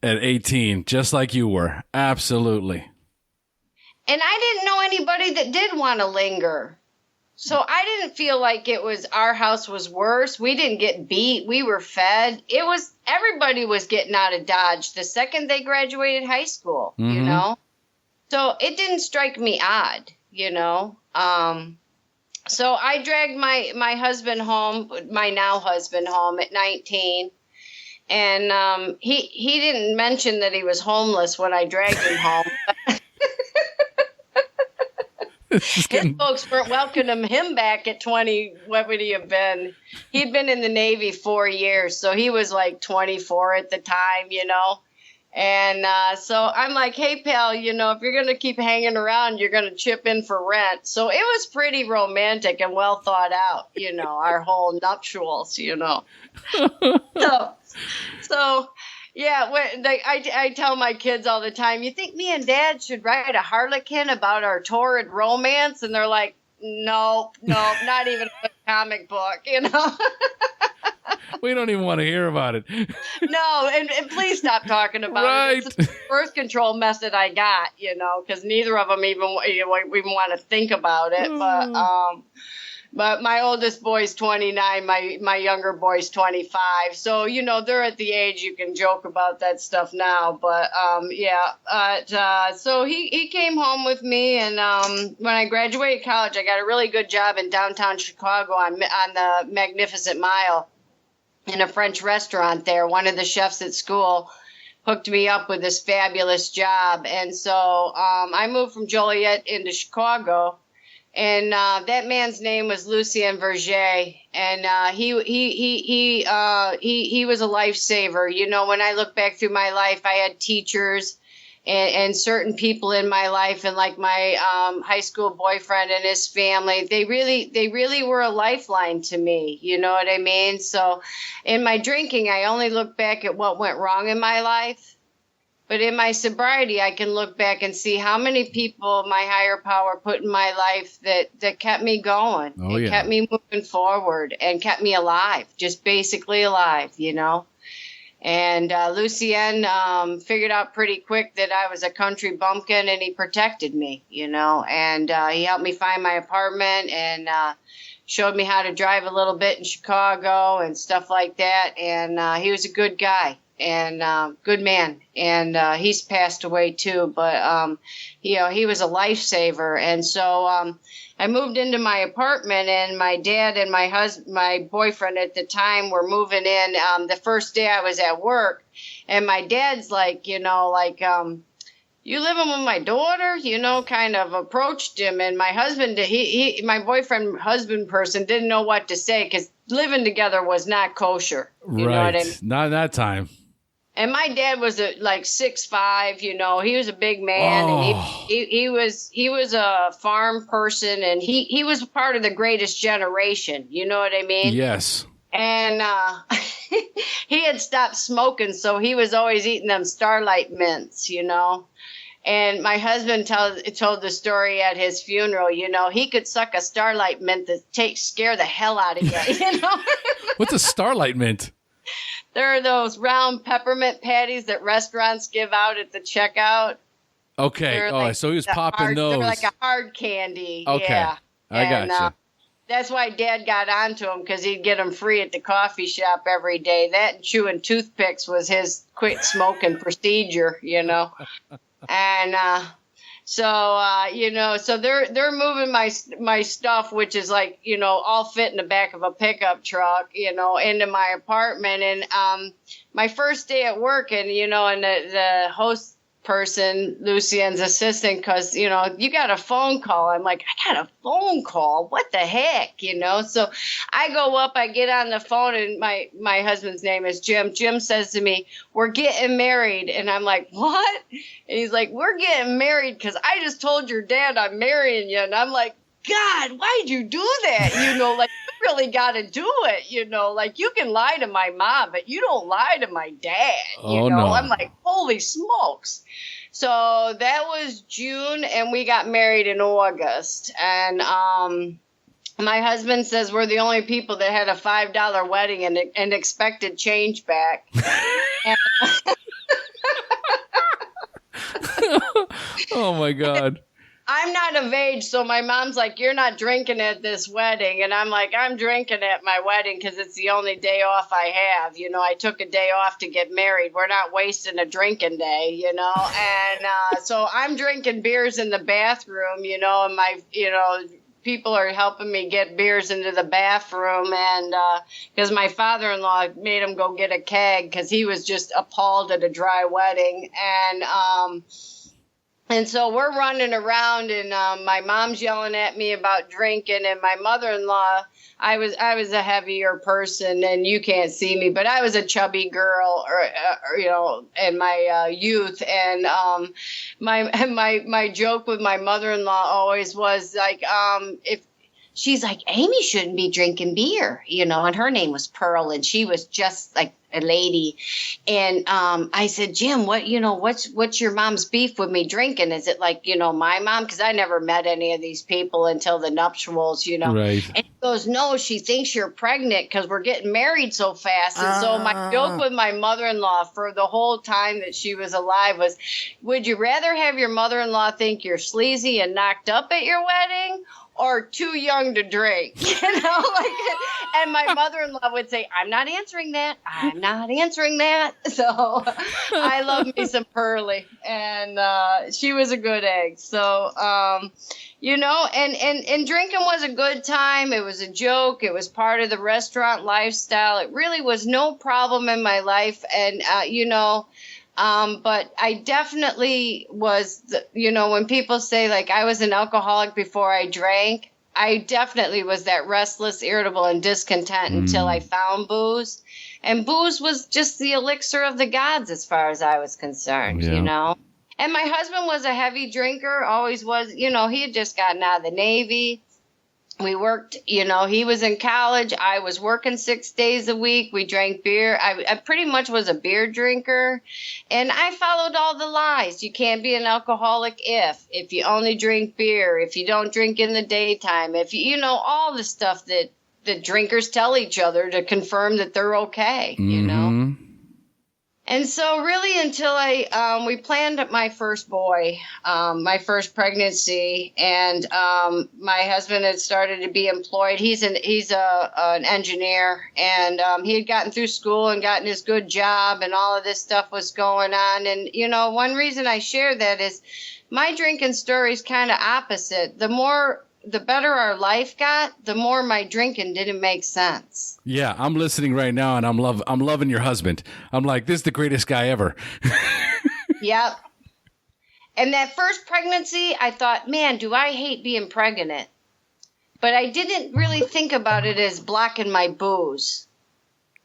at 18, just like you were. Absolutely. And I didn't know anybody that did want to linger. So I didn't feel like our house was worse. We didn't get beat. We were fed. Everybody was getting out of Dodge the second they graduated high school, So it didn't strike me odd, So I dragged my husband home, my now husband home at 19. And he didn't mention that he was homeless when I dragged him home. His folks weren't welcoming him back at 20. What would he have been? He'd been in the Navy 4 years, so he was like 24 at the time, And so I'm like, hey, pal, if you're going to keep hanging around, you're going to chip in for rent. So it was pretty romantic and well thought out, our whole nuptials, So yeah, I tell my kids all the time, you think me and Dad should write a harlequin about our torrid romance? And they're like, no, not even a comic book, We don't even want to hear about it. No, and please stop talking about it. It's the birth control method I got, because neither of them even want to think about it. But my oldest boy's 29, my younger boy's 25. So, they're at the age you can joke about that stuff now. But, so he came home with me. And when I graduated college, I got a really good job in downtown Chicago on the Magnificent Mile in a French restaurant there. One of the chefs at school hooked me up with this fabulous job. And so I moved from Joliet into Chicago. And that man's name was Lucien Verger, and he was a lifesaver. When I look back through my life, I had teachers and certain people in my life, and like my high school boyfriend and his family. They really were a lifeline to me. You know what I mean? So, in my drinking, I only look back at what went wrong in my life. But in my sobriety, I can look back and see how many people my higher power put in my life that kept me going. Kept me moving forward and kept me alive, just basically alive, And Lucien figured out pretty quick that I was a country bumpkin, and he protected me, And he helped me find my apartment and showed me how to drive a little bit in Chicago and stuff like that. And he was a good guy. And good man, and he's passed away too. But he was a lifesaver, and so I moved into my apartment, and my dad and my boyfriend at the time were moving in. The first day I was at work, and my dad's like, you living with my daughter, kind of approached him, and my husband, my boyfriend husband person didn't know what to say because living together was not kosher. You know what I mean? Not that time. And my dad was like 6'5", he was a big man. And he was a farm person, and he was part of the greatest generation. You know what I mean? Yes. And he had stopped smoking, so he was always eating them Starlight mints, And my husband told the story at his funeral. He could suck a Starlight mint that scare the hell out of you. What's a Starlight mint? There are those round peppermint patties that restaurants give out at the checkout. Okay. So he was popping those. They're like a hard candy. Okay. Yeah. I gotcha. That's why Dad got onto them, because he'd get them free at the coffee shop every day. That and chewing toothpicks was his quit smoking procedure, And so they're moving my stuff, which is like, all fit in the back of a pickup truck, into my apartment. And my first day at work, and and the host person, Lucien's assistant, because you got a phone call. I'm like, I got a phone call, what the heck, so I go up, I get on the phone, and my husband's name is Jim says to me, we're getting married. And I'm like, what? And he's like, we're getting married because I just told your dad I'm marrying you. And I'm like, God, why'd you do that? You really got to do it. Like, you can lie to my mom, but you don't lie to my dad. Oh, no. I'm like, holy smokes. So that was June, and we got married in August. And my husband says we're the only people that had a $5 wedding and expected change back. Oh my God. I'm not of age, so my mom's like, you're not drinking at this wedding. And I'm like, I'm drinking at my wedding because it's the only day off I have. You know, I took a day off to get married. We're not wasting a drinking day, you know. And so I'm drinking beers in the bathroom, you know, and people are helping me get beers into the bathroom. And because my father-in-law made him go get a keg because he was just appalled at a dry wedding. And so we're running around, and my mom's yelling at me about drinking, and my mother-in-law, I was a heavier person, and you can't see me, but I was a chubby girl, or you know, in my youth, and my joke with my mother-in-law always was like, if she's like, Amy shouldn't be drinking beer, you know, and her name was Pearl, and she was just like a lady. And I said, Jim, what's your mom's beef with me drinking? Is it like, you know, my mom? Because I never met any of these people until the nuptials, you know. Right. And he goes, no, she thinks you're pregnant because we're getting married so fast. And so my joke with my mother-in-law for the whole time that she was alive was, would you rather have your mother-in-law think you're sleazy and knocked up at your wedding, or too young to drink, you know, like, and my mother-in-law would say, I'm not answering that. I'm not answering that. So I love me some Pearly, and she was a good egg. So, you know, and drinking was a good time. It was a joke. It was part of the restaurant lifestyle. It really was no problem in my life. And, you know, but I definitely was, you know, when people say like I was an alcoholic before I drank, I definitely was that restless, irritable, and discontent until I found booze. And booze was just the elixir of the gods as far as I was concerned, you know. And my husband was a heavy drinker, always was, you know, he had just gotten out of the Navy. We worked, you know, he was in college. I was working 6 days a week. We drank beer. I pretty much was a beer drinker. And I followed all the lies. You can't be an alcoholic if you only drink beer, if you don't drink in the daytime, if you know, all the stuff that the drinkers tell each other to confirm that they're okay, you know. And so really until we planned my first boy, my first pregnancy, and my husband had started to be employed. He's an engineer, and he had gotten through school and gotten his good job, and all of this stuff was going on. And, you know, one reason I share that is my drinking story is kind of opposite. The better our life got, the more my drinking didn't make sense. Yeah, I'm listening right now, and I'm loving your husband. I'm like, this is the greatest guy ever. Yep. And that first pregnancy, I thought, man, do I hate being pregnant? But I didn't really think about it as blocking my booze.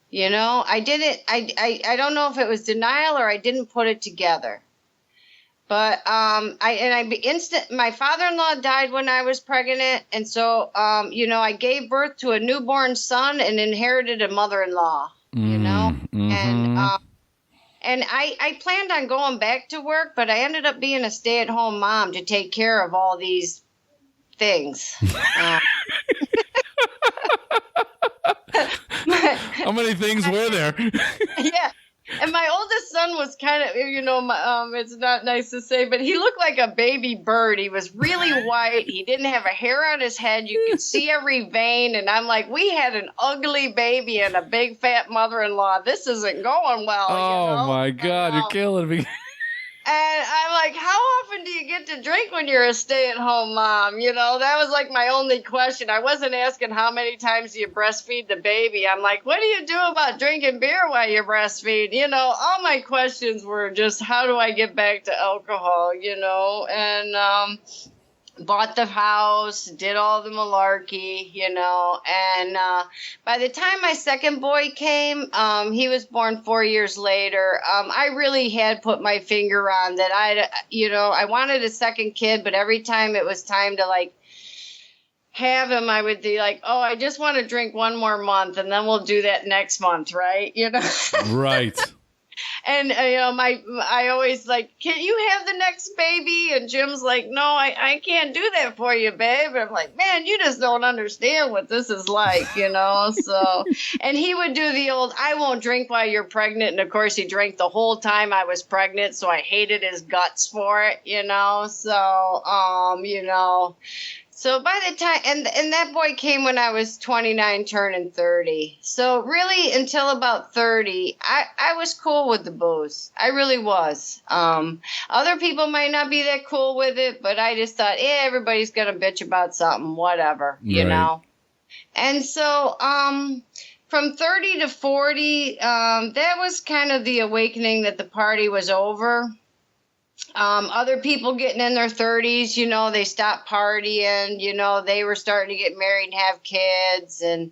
You know, I don't know if it was denial or I didn't put it together. But my father-in-law died when I was pregnant, and so you know, I gave birth to a newborn son and inherited a mother-in-law. You know, and I planned on going back to work, but I ended up being a stay-at-home mom to take care of all these things. How many things were there? Yeah. And my oldest son was kind of, you know, it's not nice to say, but he looked like a baby bird. He was really white. He didn't have a hair on his head. You could see every vein. And I'm like, we had an ugly baby and a big fat mother-in-law. This isn't going well. Oh, you know? my God. You're killing me. And I'm like, how often do you get to drink when you're a stay-at-home mom? You know, that was like my only question. I wasn't asking how many times do you breastfeed the baby. I'm like, what do you do about drinking beer while you breastfeed? You know, all my questions were just, how do I get back to alcohol, you know? And bought the house, did all the malarkey, you know, and by the time my second boy came, he was born 4 years later. I really had put my finger on that. I wanted a second kid, but every time it was time to like have him, I would be like, oh, I just want to drink one more month, and then we'll do that next month, right? You know, right. And I always like, can you have the next baby? And Jim's like, no, I can't do that for you, babe. And I'm like, man, you just don't understand what this is like, So, and he would do the old, I won't drink while you're pregnant. And of course, he drank the whole time I was pregnant, so I hated his guts for it, So, So by the time, and that boy came when I was 29, turning 30. So really until about 30, I was cool with the booze. I really was. Other people might not be that cool with it, but I just thought, everybody's going to bitch about something, whatever, Right. And so from 30 to 40, that was kind of the awakening that the party was over. Other people getting in their 30s, they stopped partying, they were starting to get married and have kids and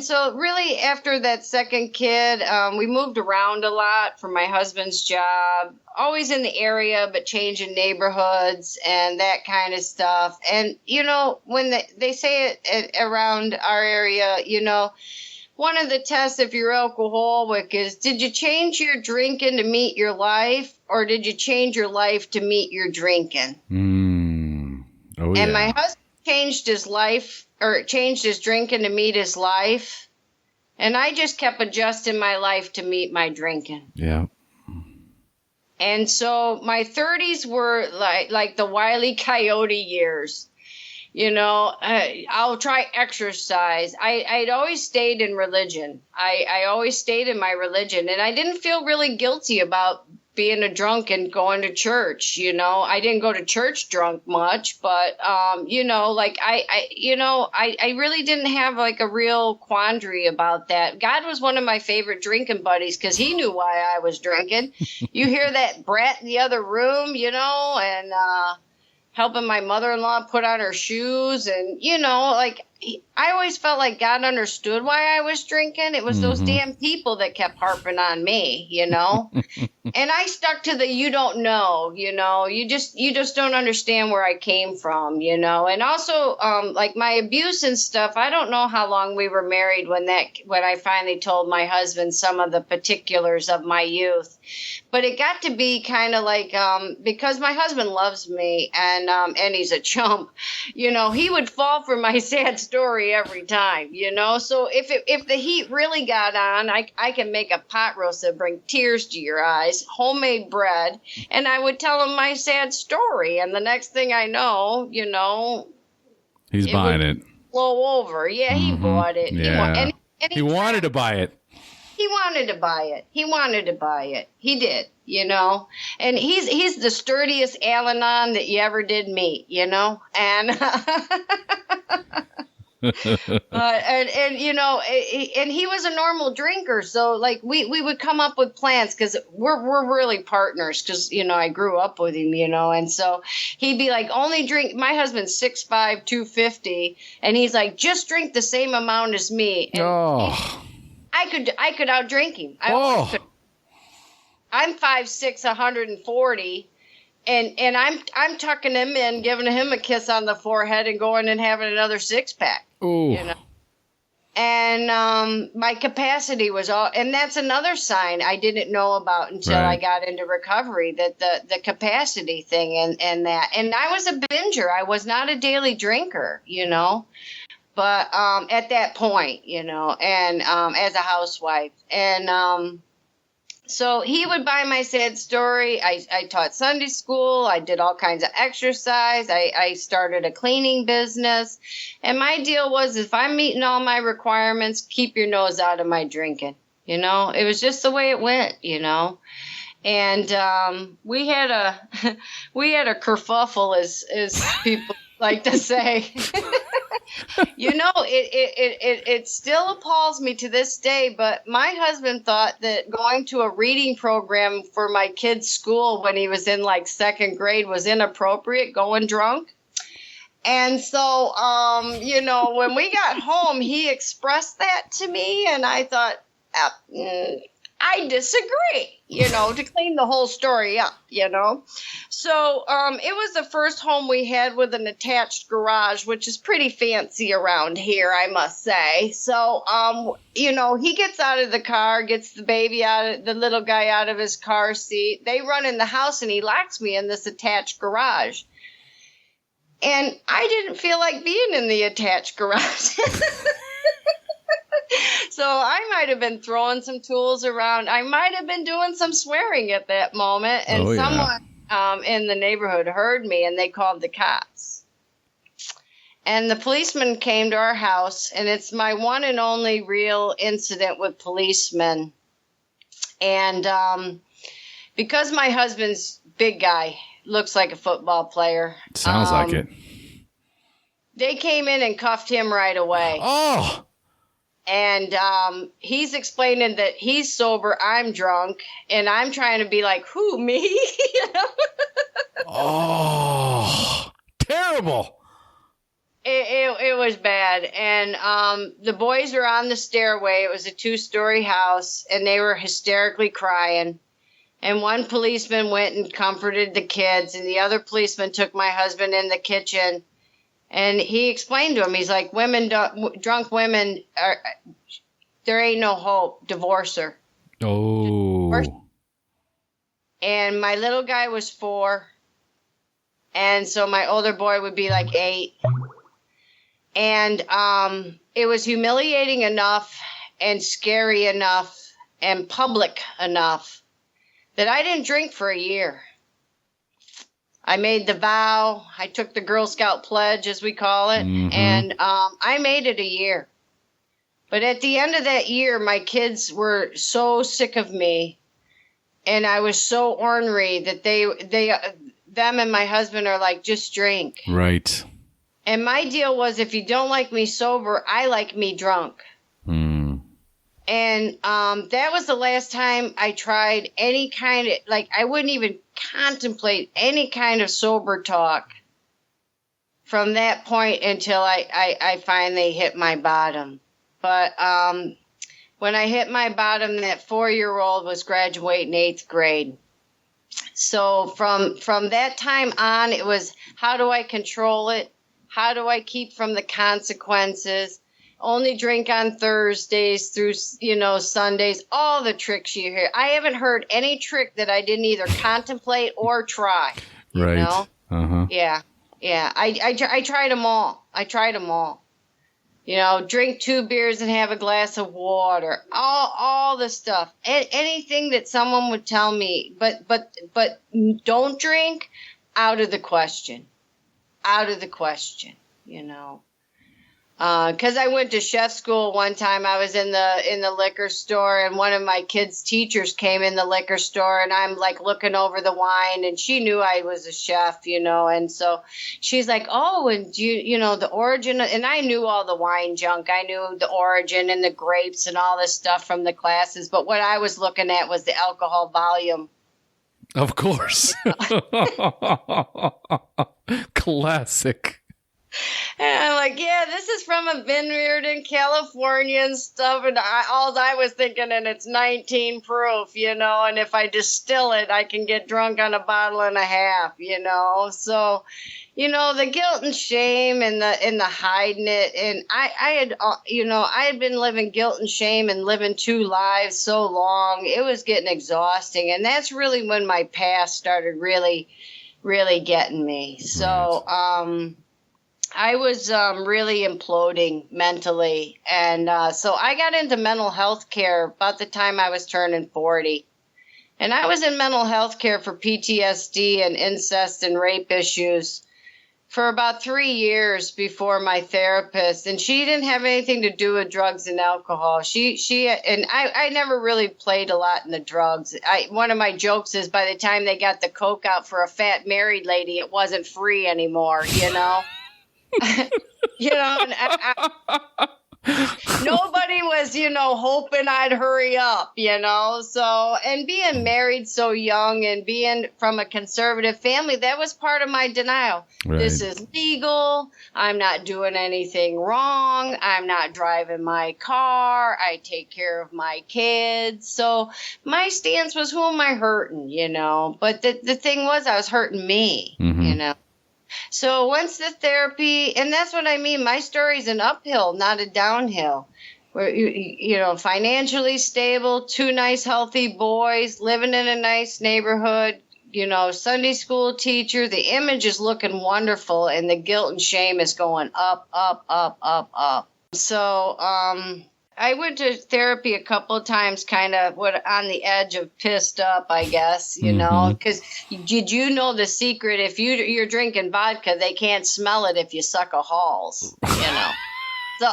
so really after that second kid, we moved around a lot for my husband's job, always in the area, but changing neighborhoods and that kind of stuff. And, when they say it around our area, one of the tests if you're alcoholic is, did you change your drinking to meet your life, or did you change your life to meet your drinking? Oh, yeah. And my husband changed his life, or changed his drinking to meet his life. And I just kept adjusting my life to meet my drinking. Yeah. And so my 30s were like the Wile E. Coyote years. I'll try exercise. I'd always stayed in religion. I always stayed in my religion, and I didn't feel really guilty about being a drunk and going to church. I didn't go to church drunk much, but I really didn't have like a real quandary about that. God was one of my favorite drinking buddies because he knew why I was drinking. You hear that brat in the other room, and helping my mother-in-law put on her shoes. And, I always felt like God understood why I was drinking. It was those damn people that kept harping on me, And I stuck to the, you don't know, you just don't understand where I came from, And also, like my abuse and stuff, I don't know how long we were married when I finally told my husband some of the particulars of my youth. But it got to be kind of like, because my husband loves me and he's a chump, he would fall for my sad story every time, So if the heat really got on, I can make a pot roast that bring tears to your eyes, homemade bread, and I would tell him my sad story. And the next thing I know, he's buying it. Blow over. Yeah, he bought it. Yeah. He wanted to buy it. He wanted to buy it. He wanted to buy it. He did, And he's the sturdiest Al-Anon that you ever did meet, And and he was a normal drinker, so like we would come up with plans because we're really partners because I grew up with him, and so he'd be like, only drink. My husband's 6'5", 250, and he's like, just drink the same amount as me. And I could outdrink him. I'm 5'6", 140. And I'm tucking him in, giving him a kiss on the forehead, and going and having another 6-pack. Ooh. And my capacity was all, and that's another sign I didn't know about until I got into recovery, that the capacity thing and that. And I was a binger. I was not a daily drinker, but at that point, and as a housewife. And so he would buy my sad story. I taught Sunday school. I did all kinds of exercise. I started a cleaning business. And my deal was, if I'm meeting all my requirements, keep your nose out of my drinking. It was just the way it went, And we had a kerfuffle, as people like to say. It still appalls me to this day, but my husband thought that going to a reading program for my kid's school when he was in like second grade was inappropriate, going drunk. And so, when we got home, he expressed that to me, and I thought, I disagree, to clean the whole story up, So it was the first home we had with an attached garage, which is pretty fancy around here, I must say. So, he gets out of the car, gets the little guy out of his car seat. They run in the house and he locks me in this attached garage. And I didn't feel like being in the attached garage. So I might have been throwing some tools around. I might have been doing some swearing at that moment. And someone in the neighborhood heard me and they called the cops. And the policeman came to our house. And it's my one and only real incident with policemen. And because my husband's big guy, looks like a football player. Sounds like it. They came in and cuffed him right away. Oh! And he's explaining that he's sober, I'm drunk, and I'm trying to be like, who, me? Oh, terrible. It was bad. And the boys were on the stairway. It was a 2-story house, and they were hysterically crying. And one policeman went and comforted the kids, and the other policeman took my husband in the kitchen. And he explained to him, he's like, drunk women, there ain't no hope. Divorce her. Oh. Divorce. And my little guy was 4. And so my older boy would be like 8. And it was humiliating enough and scary enough and public enough that I didn't drink for a year. I made the vow. I took the Girl Scout pledge, as we call it, and I made it a year. But at the end of that year, my kids were so sick of me, and I was so ornery that them and my husband are like, just drink. Right. And my deal was, if you don't like me sober, I like me drunk. And that was the last time I tried any kind of, I wouldn't even contemplate any kind of sober talk from that point until I finally hit my bottom. But when I hit my bottom, that 4-year-old was graduating 8th grade. So from that time on, it was, how do I control it? How do I keep from the consequences? Only drink on Thursdays through, Sundays, all the tricks you hear. I haven't heard any trick that I didn't either contemplate or try. Right. Uh-huh. Yeah. I tried them all. Drink 2 beers and have a glass of water. All the stuff. Anything that someone would tell me, but don't drink, out of the question. Because I went to chef school one time. I was in the liquor store, and one of my kids' teachers came in the liquor store, and I'm like looking over the wine, and she knew I was a chef, and so she's like, oh, and the origin, and I knew all the wine junk. I knew the origin and the grapes and all this stuff from the classes, but what I was looking at was the alcohol volume. Of course. Classic. And I'm like, yeah, this is from a vineyard in California and stuff. And all I was thinking, and it's 19 proof, and if I distill it, I can get drunk on a bottle and a half, So, the guilt and shame and the hiding it. And I had been living guilt and shame and living 2 lives so long. It was getting exhausting. And that's really when my past started really, really getting me. So, I was really imploding mentally. And so I got into mental health care about the time I was turning 40. And I was in mental health care for PTSD and incest and rape issues for about 3 years before my therapist. And she didn't have anything to do with drugs and alcohol. I never really played a lot in the drugs. One of my jokes is, by the time they got the coke out for a fat married lady, it wasn't free anymore, Nobody was, hoping I'd hurry up, So, and being married so young and being from a conservative family, that was part of my denial. Right. This is legal. I'm not doing anything wrong. I'm not driving my car. I take care of my kids. So my stance was, who am I hurting, But the thing was, I was hurting me, So once the therapy, and that's what I mean, my story's an uphill, not a downhill. Where financially stable, 2 nice, healthy boys, living in a nice neighborhood, Sunday school teacher. The image is looking wonderful, and the guilt and shame is going up, up, up, up, up. So, I went to therapy a couple of times, kind of on the edge of pissed up, I guess, because did you know the secret? If you're drinking vodka, they can't smell it if you suck a Halls, So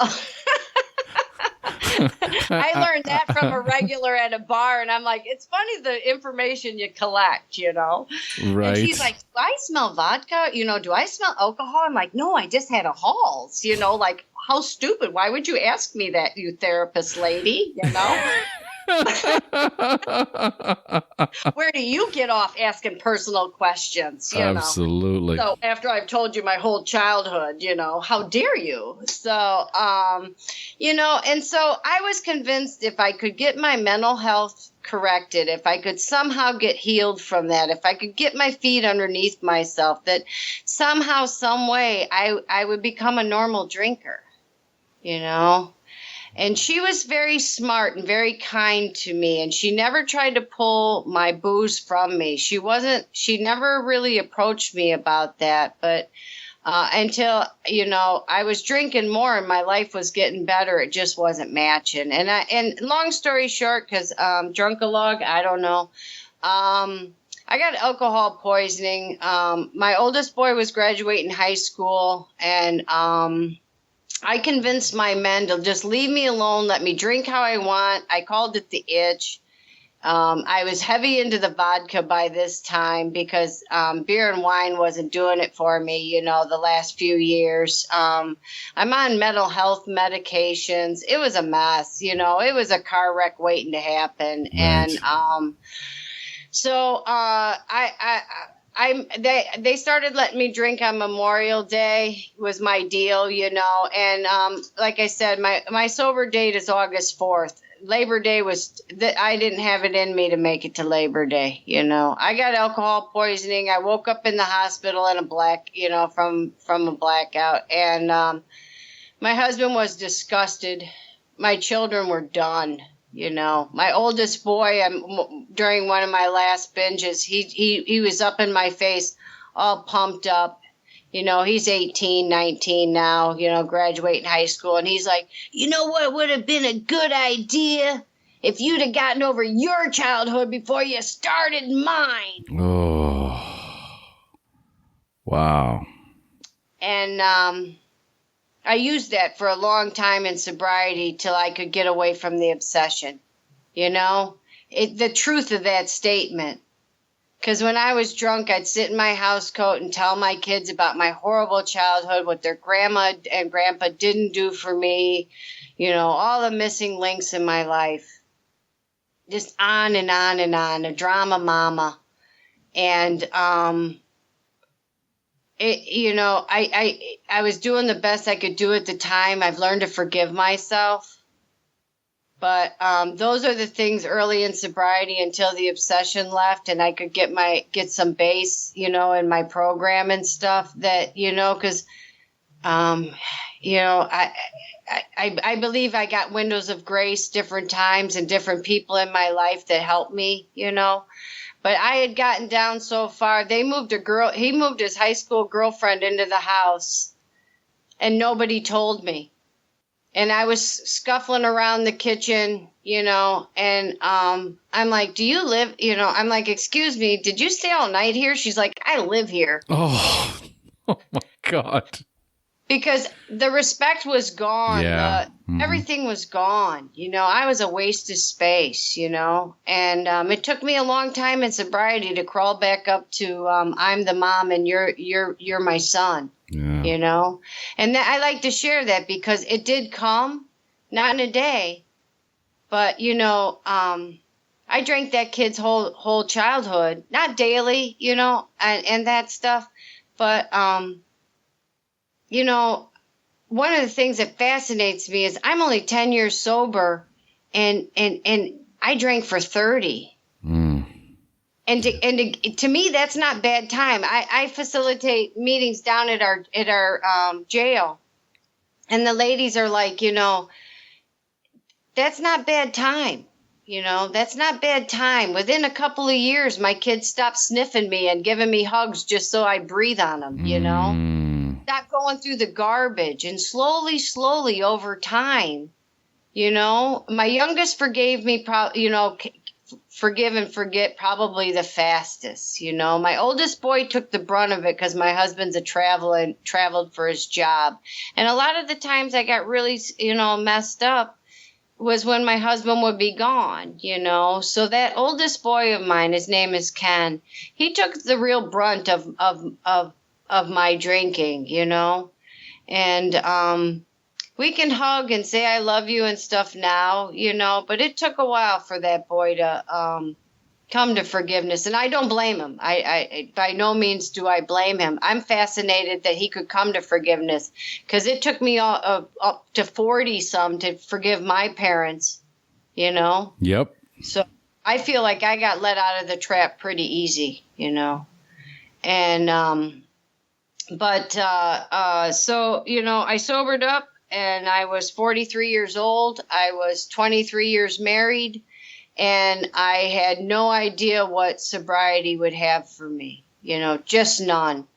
I learned that from a regular at a bar, and I'm like, it's funny the information you collect, Right. And she's like, do I smell vodka? Do I smell alcohol? I'm like, no, I just had a Halls, like, how stupid. Why would you ask me that, you therapist lady, Where do you get off asking personal questions? Absolutely. So after I've told you my whole childhood, how dare you? So, and so I was convinced if I could get my mental health corrected, if I could somehow get healed from that, if I could get my feet underneath myself, that somehow, some way I would become a normal drinker, And she was very smart and very kind to me, and she never tried to pull my booze from me. She never really approached me about that, but until, I was drinking more and my life was getting better, it just wasn't matching. And long story short, because drunk-a-log, I don't know, I got alcohol poisoning. My oldest boy was graduating high school, and I convinced my men to just leave me alone, let me drink how I want. I called it the itch. I was heavy into the vodka by this time because beer and wine wasn't doing it for me, the last few years. I'm on mental health medications. It was a mess, it was a car wreck waiting to happen. Right. And so they started letting me drink on Memorial Day was my deal, and like I said, my sober date is August 4th. Labor Day I didn't have it in me to make it to Labor Day, I got alcohol poisoning. I woke up in the hospital in a from a blackout, and my husband was disgusted. My children were done. My oldest boy, during one of my last binges, he was up in my face, all pumped up. He's 18, 19 now, graduating high school. And he's like, what would have been a good idea if you'd have gotten over your childhood before you started mine? Oh, wow. And I used that for a long time in sobriety till I could get away from the obsession, the truth of that statement. Because when I was drunk, I'd sit in my house coat and tell my kids about my horrible childhood, what their grandma and grandpa didn't do for me, all the missing links in my life. Just on and on and on, a drama mama. And, I was doing the best I could do at the time. I've learned to forgive myself. But those are the things early in sobriety until the obsession left and I could get some base, in my program and stuff that, because, I believe I got windows of grace different times and different people in my life that helped me, But I had gotten down so far. He moved his high school girlfriend into the house and nobody told me. And I was scuffling around the kitchen, and I'm like, do you live, I'm like, excuse me, did you stay all night here? She's like, I live here. Oh my God. Because the respect was gone. Yeah. Everything was gone. I was a waste of space, and it took me a long time in sobriety to crawl back up to I'm the mom and you're my son. Yeah. And I like to share that because it did come, not in a day. But, I drank that kid's whole childhood, not daily, and that stuff. But, one of the things that fascinates me is I'm only 10 years sober, and I drank for 30. And to me, that's not bad time. I facilitate meetings down at our jail, and the ladies are like, that's not bad time. That's not bad time. Within a couple of years, my kids stopped sniffing me and giving me hugs just so I breathe on them. Stop going through the garbage, and slowly over time, my youngest forgave me. Forgive and forget probably the fastest. My oldest boy took the brunt of it because my husband's traveled for his job. And a lot of the times I got really, messed up was when my husband would be gone, So that oldest boy of mine, his name is Ken, he took the real brunt of my drinking, And, we can hug and say I love you and stuff now, but it took a while for that boy to come to forgiveness. And I don't blame him. I by no means do I blame him. I'm fascinated that he could come to forgiveness, because it took me up to 40-some to forgive my parents, Yep. So I feel like I got let out of the trap pretty easy, And, so, I sobered up. And I was 43 years old. I was 23 years married, and I had no idea what sobriety would have for me, just none.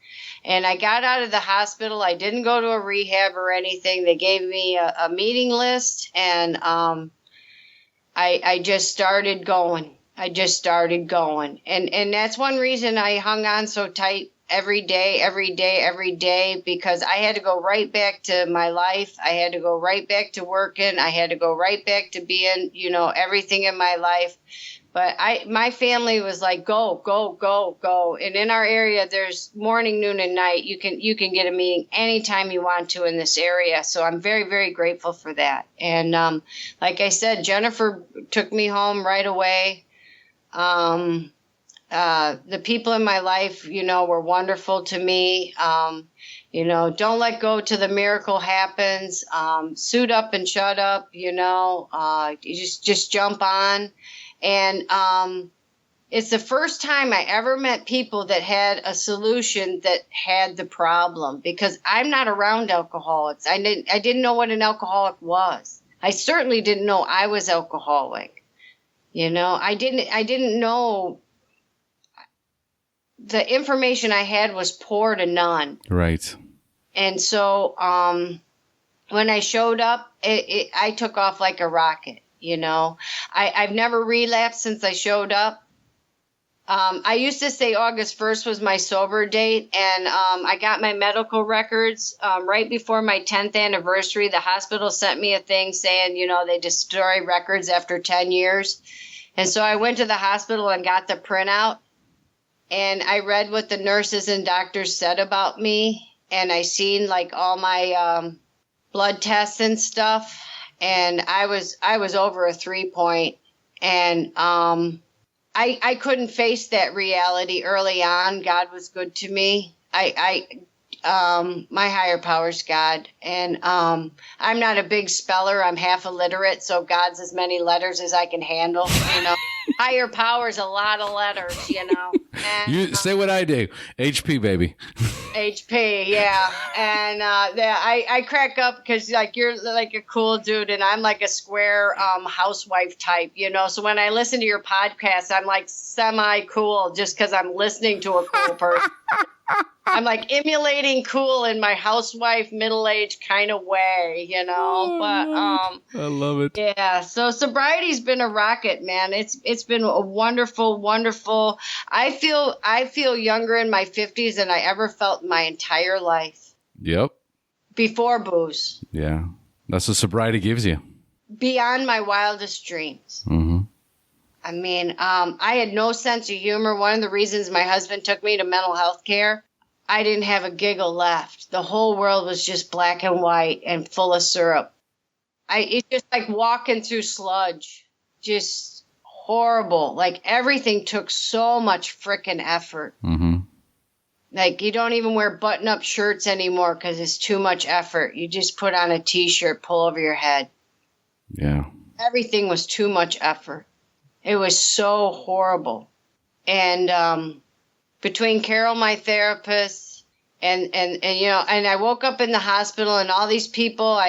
And I got out of the hospital. I didn't go to a rehab or anything. They gave me a meeting list, and I just started going. And that's one reason I hung on so tight every day, because I had to go right back to my life. I had to go right back to working. I had to go right back to being, everything in my life. But my family was like, go. And in our area, there's morning, noon, and night. You can get a meeting anytime you want to in this area. So I'm very, very grateful for that. And like I said, Jennifer took me home right away. The people in my life, were wonderful to me. Don't let go till the miracle happens. Suit up and shut up, you just jump on. And it's the first time I ever met people that had a solution that had the problem, because I'm not around alcoholics. I didn't know what an alcoholic was. I certainly didn't know I was alcoholic. I didn't know. The information I had was poor to none. Right. And so when I showed up, I took off like a rocket, I've never relapsed since I showed up. I used to say August 1st was my sober date, and I got my medical records right before my 10th anniversary. The hospital sent me a thing saying, they destroy records after 10 years. And so I went to the hospital and got the printout. And I read what the nurses and doctors said about me, and I seen like all my blood tests and stuff, and I was over a 3-point, and I couldn't face that reality early on. God was good to me. My higher power's God, and I'm not a big speller. I'm half illiterate, so God's as many letters as I can handle. Higher power's a lot of letters, And, You say what I do. HP, baby. HP, yeah. And I crack up because you're like a cool dude, and I'm like a square housewife type, So when I listen to your podcast, I'm like semi-cool just because I'm listening to a cool person. I'm like emulating cool in my housewife, middle-aged kind of way, But I love it. Yeah, so sobriety's been a rocket, man. It's been a wonderful, wonderful. I feel younger in my 50s than I ever felt in my entire life. Yep. Before booze. Yeah, that's what sobriety gives you. Beyond my wildest dreams. Mm-hmm. I mean, I had no sense of humor. One of the reasons my husband took me to mental health care, I didn't have a giggle left. The whole world was just black and white and full of syrup. It's just like walking through sludge. Just horrible. Like everything took so much frickin' effort. Mm-hmm. Like you don't even wear button-up shirts anymore because it's too much effort. You just put on a t-shirt, pull over your head. Yeah. Everything was too much effort. It was so horrible. And between Carol, my therapist, and I woke up in the hospital, and all these people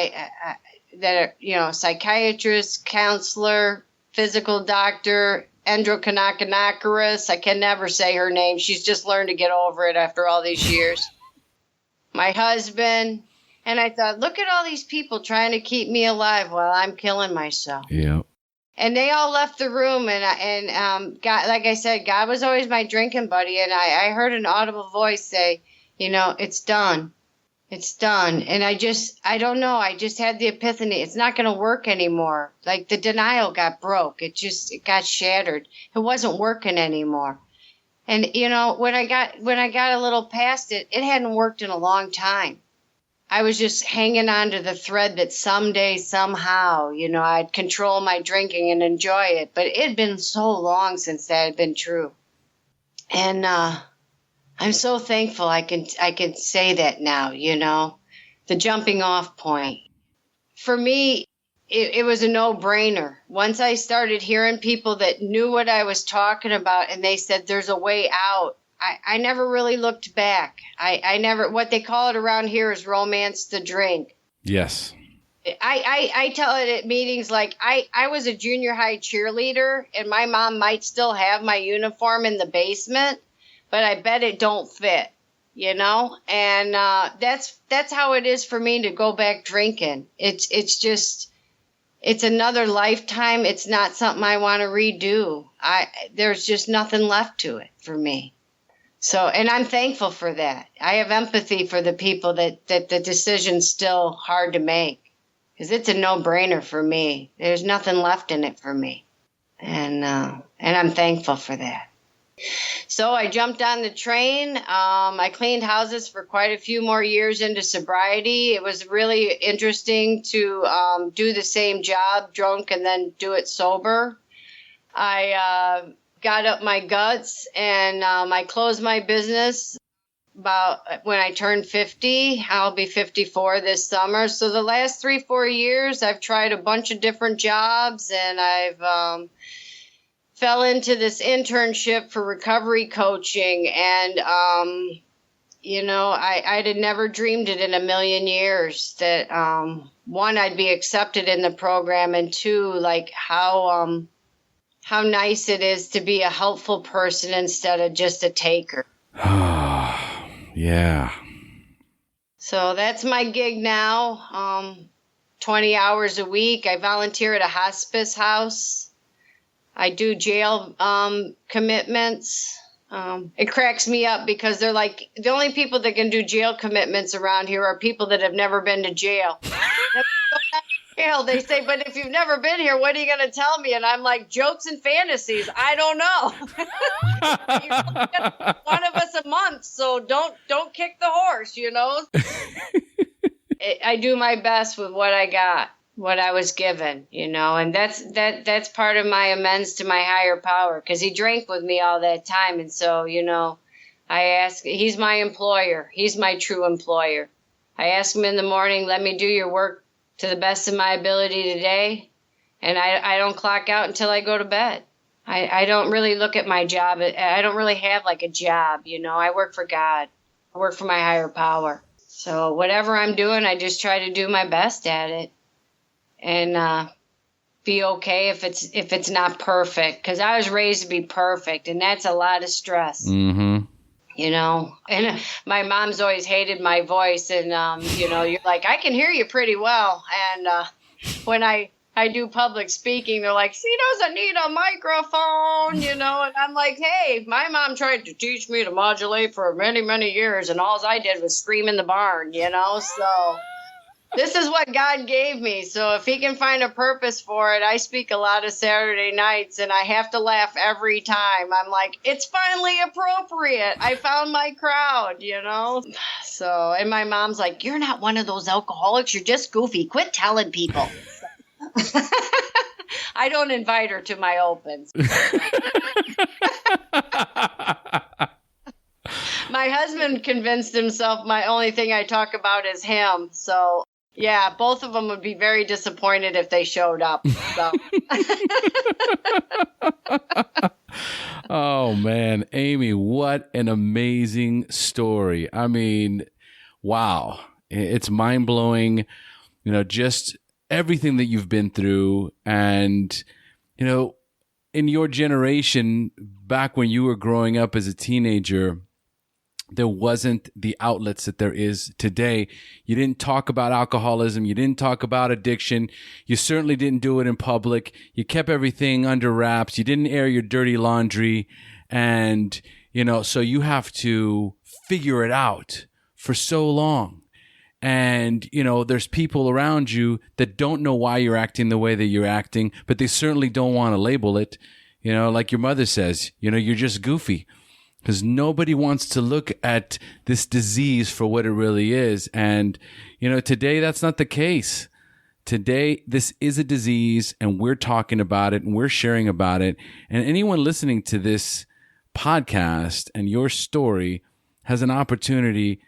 that are, psychiatrist, counselor, physical doctor, endocrinologist. I can never say her name. She's just learned to get over it after all these years. My husband. And I thought, look at all these people trying to keep me alive while I'm killing myself. Yeah. And they all left the room, and God, like I said, God was always my drinking buddy, and I heard an audible voice say, it's done. It's done. And I don't know, I just had the epiphany. It's not going to work anymore. Like the denial got broke. It got shattered. It wasn't working anymore. And, when I got a little past it, it hadn't worked in a long time. I was just hanging on to the thread that someday, somehow, I'd control my drinking and enjoy it. But it had been so long since that had been true. And I'm so thankful I can say that now, the jumping off point. For me, it was a no-brainer. Once I started hearing people that knew what I was talking about and they said there's a way out, I never really looked back. I never, what they call it around here is romance the drink. Yes. I tell it at meetings, like I was a junior high cheerleader, and my mom might still have my uniform in the basement, but I bet it don't fit, and that's how it is for me to go back drinking. It's another lifetime. It's not something I want to redo. There's just nothing left to it for me. So, and I'm thankful for that. I have empathy for the people that the decision's still hard to make, because it's a no-brainer for me. There's nothing left in it for me, and I'm thankful for that. So I jumped on the train. I cleaned houses for quite a few more years into sobriety. It was really interesting to do the same job drunk and then do it sober. I got up my guts, and I closed my business about when I turned 50. I'll be 54 this summer. So the last 3-4 years, I've tried a bunch of different jobs, and I've fell into this internship for recovery coaching. And, I'd had never dreamed it in a million years that, one, I'd be accepted in the program, and two, like how nice it is to be a helpful person instead of just a taker. Yeah. So that's my gig now. 20 hours a week. I volunteer at a hospice house. I do jail commitments. It cracks me up because they're like, the only people that can do jail commitments around here are people that have never been to jail. They say, but if you've never been here, what are you going to tell me? And I'm like, jokes and fantasies. I don't know. You only get one of us a month, so don't kick the horse, I do my best with what I got, what I was given, and that's part of my amends to my higher power, because he drank with me all that time. And so, I ask, he's my employer. He's my true employer. I ask him in the morning, let me do your work to the best of my ability today, and I don't clock out until I go to bed. I don't really look at my job. I don't really have like a job, I work for God. I work for my higher power. So whatever I'm doing, I just try to do my best at it, and be okay if it's not perfect, because I was raised to be perfect, and that's a lot of stress. Mm-hmm. And my mom's always hated my voice, and, you're like, I can hear you pretty well. And when I do public speaking, they're like, she doesn't need a microphone, and I'm like, hey, my mom tried to teach me to modulate for many, many years, and all I did was scream in the barn, so this is what God gave me. So if he can find a purpose for it, I speak a lot of Saturday nights, and I have to laugh every time. I'm like, it's finally appropriate. I found my crowd, So, and my mom's like, you're not one of those alcoholics. You're just goofy. Quit telling people. I don't invite her to my opens. My husband convinced himself my only thing I talk about is him. So, yeah, both of them would be very disappointed if they showed up. So. Oh, man. Amy, what an amazing story. I mean, wow. It's mind-blowing, just everything that you've been through. And, in your generation, back when you were growing up as a teenager, there wasn't the outlets that there is today. You didn't talk about alcoholism. You didn't talk about addiction. You certainly didn't do it in public. You kept everything under wraps. You didn't air your dirty laundry. And, so you have to figure it out for so long. And, there's people around you that don't know why you're acting the way that you're acting, but they certainly don't want to label it. Like your mother says, you're just goofy. Because nobody wants to look at this disease for what it really is. And, today that's not the case. Today, this is a disease and we're talking about it and we're sharing about it. And anyone listening to this podcast and your story has an opportunity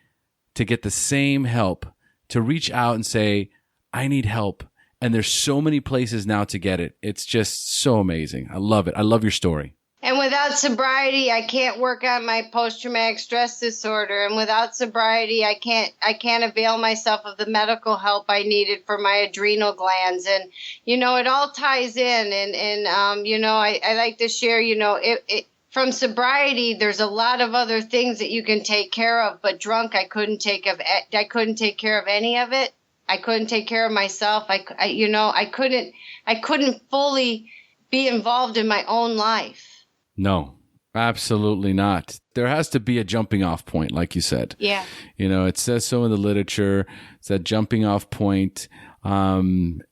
to get the same help, to reach out and say, I need help. And there's so many places now to get it. It's just so amazing. I love it. I love your story. And without sobriety, I can't work on my post-traumatic stress disorder. And without sobriety, I can't avail myself of the medical help I needed for my adrenal glands. And, it all ties in. And I like to share, from sobriety, there's a lot of other things that you can take care of. But drunk, I couldn't take care of any of it. I couldn't take care of myself. I couldn't fully be involved in my own life. No, absolutely not. There has to be a jumping off point, like you said. Yeah. It says so in the literature. It's that jumping off point. And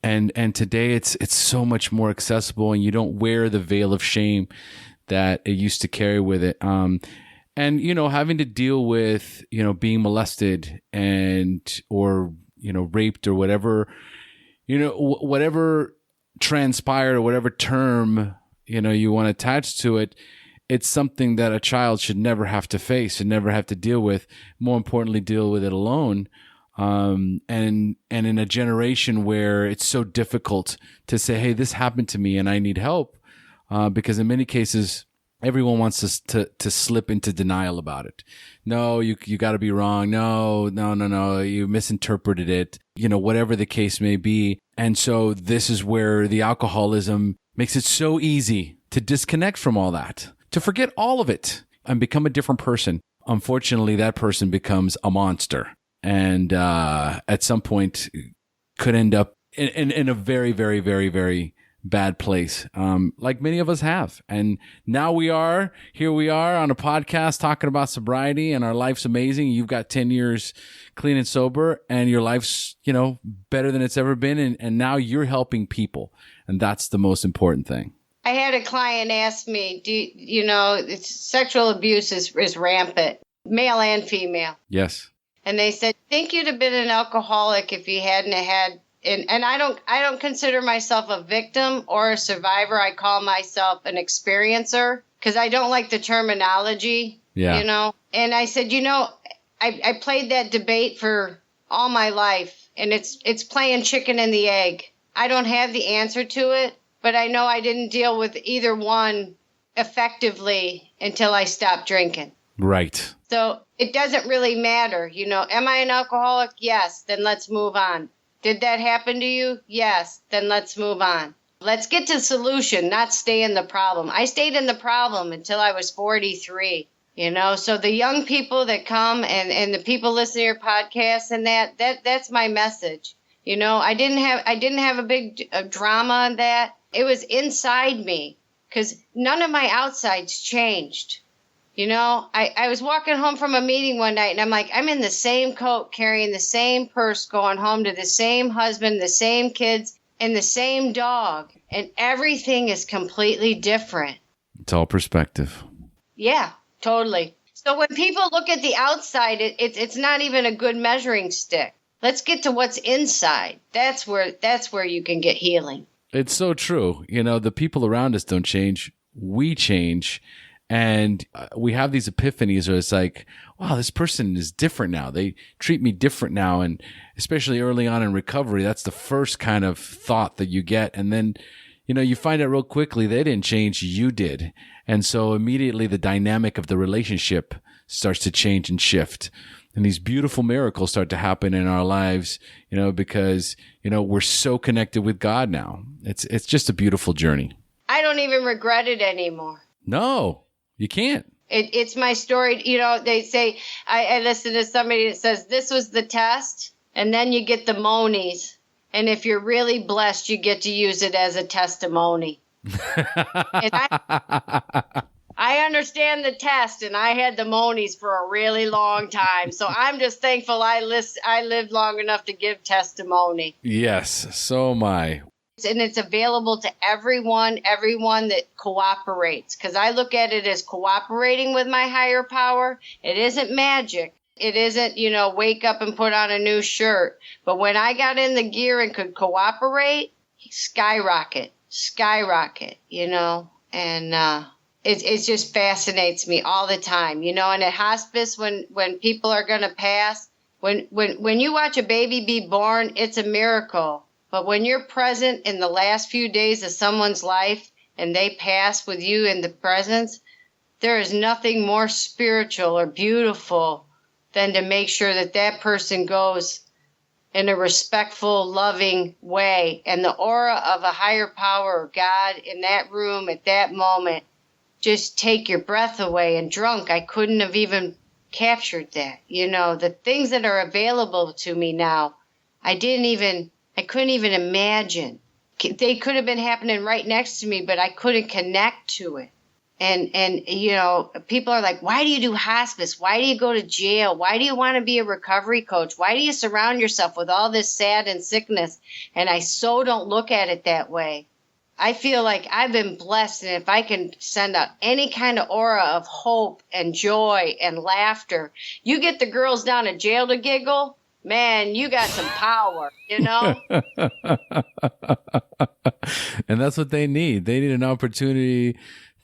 today it's so much more accessible, and you don't wear the veil of shame that it used to carry with it. And having to deal with, being molested or raped or whatever, whatever transpired or whatever term you want to attach to it, it's something that a child should never have to face and never have to deal with. More importantly, deal with it alone. And in a generation where it's so difficult to say, hey, this happened to me and I need help, because in many cases, everyone wants us to slip into denial about it. No, you got to be wrong. No, you misinterpreted it. Whatever the case may be. And so this is where the alcoholism makes it so easy to disconnect from all that, to forget all of it and become a different person. Unfortunately, that person becomes a monster, and at some point could end up in a very, very, very, very bad place, like many of us have. And now here we are on a podcast talking about sobriety, and our life's amazing. You've got 10 years clean and sober, and your life's, better than it's ever been. And now you're helping people. And that's the most important thing. I had a client ask me, sexual abuse is rampant, male and female. Yes. And they said, think you'd have been an alcoholic if you hadn't had. And I don't consider myself a victim or a survivor. I call myself an experiencer, because I don't like the terminology. Yeah. And I said, I played that debate for all my life, and it's playing chicken and the egg. I don't have the answer to it, but I know I didn't deal with either one effectively until I stopped drinking. Right. So it doesn't really matter. Am I an alcoholic? Yes. Then let's move on. Did that happen to you? Yes. Then let's move on. Let's get to the solution, not stay in the problem. I stayed in the problem until I was 43, So the young people that come and the people listening to your podcast and that's my message. I didn't have a big drama on that. It was inside me, because none of my outsides changed. I was walking home from a meeting one night, and I'm like, I'm in the same coat, carrying the same purse, going home to the same husband, the same kids, and the same dog. And everything is completely different. It's all perspective. Yeah, totally. So when people look at the outside, it's not even a good measuring stick. Let's get to what's inside. That's where you can get healing. It's so true. The people around us don't change. We change. And we have these epiphanies where it's like, wow, this person is different now. They treat me different now. And especially early on in recovery, that's the first kind of thought that you get. And then, you find out real quickly they didn't change, you did. And so immediately the dynamic of the relationship starts to change and shift. And these beautiful miracles start to happen in our lives, because, we're so connected with God now. It's just a beautiful journey. I don't even regret it anymore. No. You can't. It's my story. They say, I listen to somebody that says, this was the test, and then you get the monies. And if you're really blessed, you get to use it as a testimony. And I understand the test, and I had the monies for a really long time. So I'm just thankful I lived long enough to give testimony. Yes, so am I. And it's available to everyone that cooperates. Because I look at it as cooperating with my higher power. It isn't magic. It isn't, wake up and put on a new shirt. But when I got in the gear and could cooperate, skyrocket. And it just fascinates me all the time. And at hospice, when people are going to pass, when you watch a baby be born, it's a miracle. But when you're present in the last few days of someone's life and they pass with you in the presence, there is nothing more spiritual or beautiful than to make sure that person goes in a respectful, loving way. And the aura of a higher power or God in that room at that moment, just take your breath away. And drunk, I couldn't have even captured that. The things that are available to me now, I couldn't even imagine. They could have been happening right next to me, but I couldn't connect to it. And people are like, why do you do hospice? Why do you go to jail? Why do you want to be a recovery coach? Why do you surround yourself with all this sad and sickness? And I so don't look at it that way. I feel like I've been blessed, and if I can send out any kind of aura of hope and joy and laughter, you get the girls down at jail to giggle, man, you got some power, And that's what they need. They need an opportunity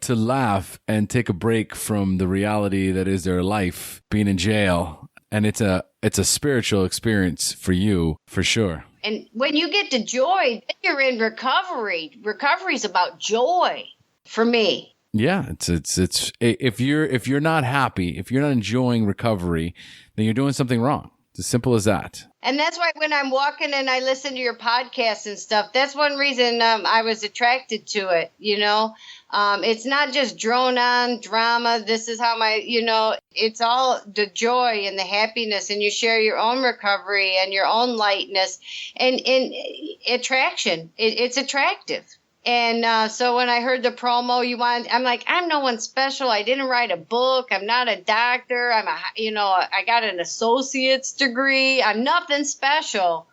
to laugh and take a break from the reality that is their life being in jail. And it's a spiritual experience for you, for sure. And when you get to joy, then you're in recovery. Recovery is about joy for me. Yeah, it's if you're not happy, if you're not enjoying recovery, then you're doing something wrong. It's as simple as that. And that's why when I'm walking and I listen to your podcast and stuff, that's one reason I was attracted to it, It's not just drone on drama. This is how it's all the joy and the happiness, and you share your own recovery and your own lightness and attraction. It's attractive. And so when I heard the promo I'm like, I'm no one special. I didn't write a book. I'm not a doctor. I got an associate's degree. I'm nothing special.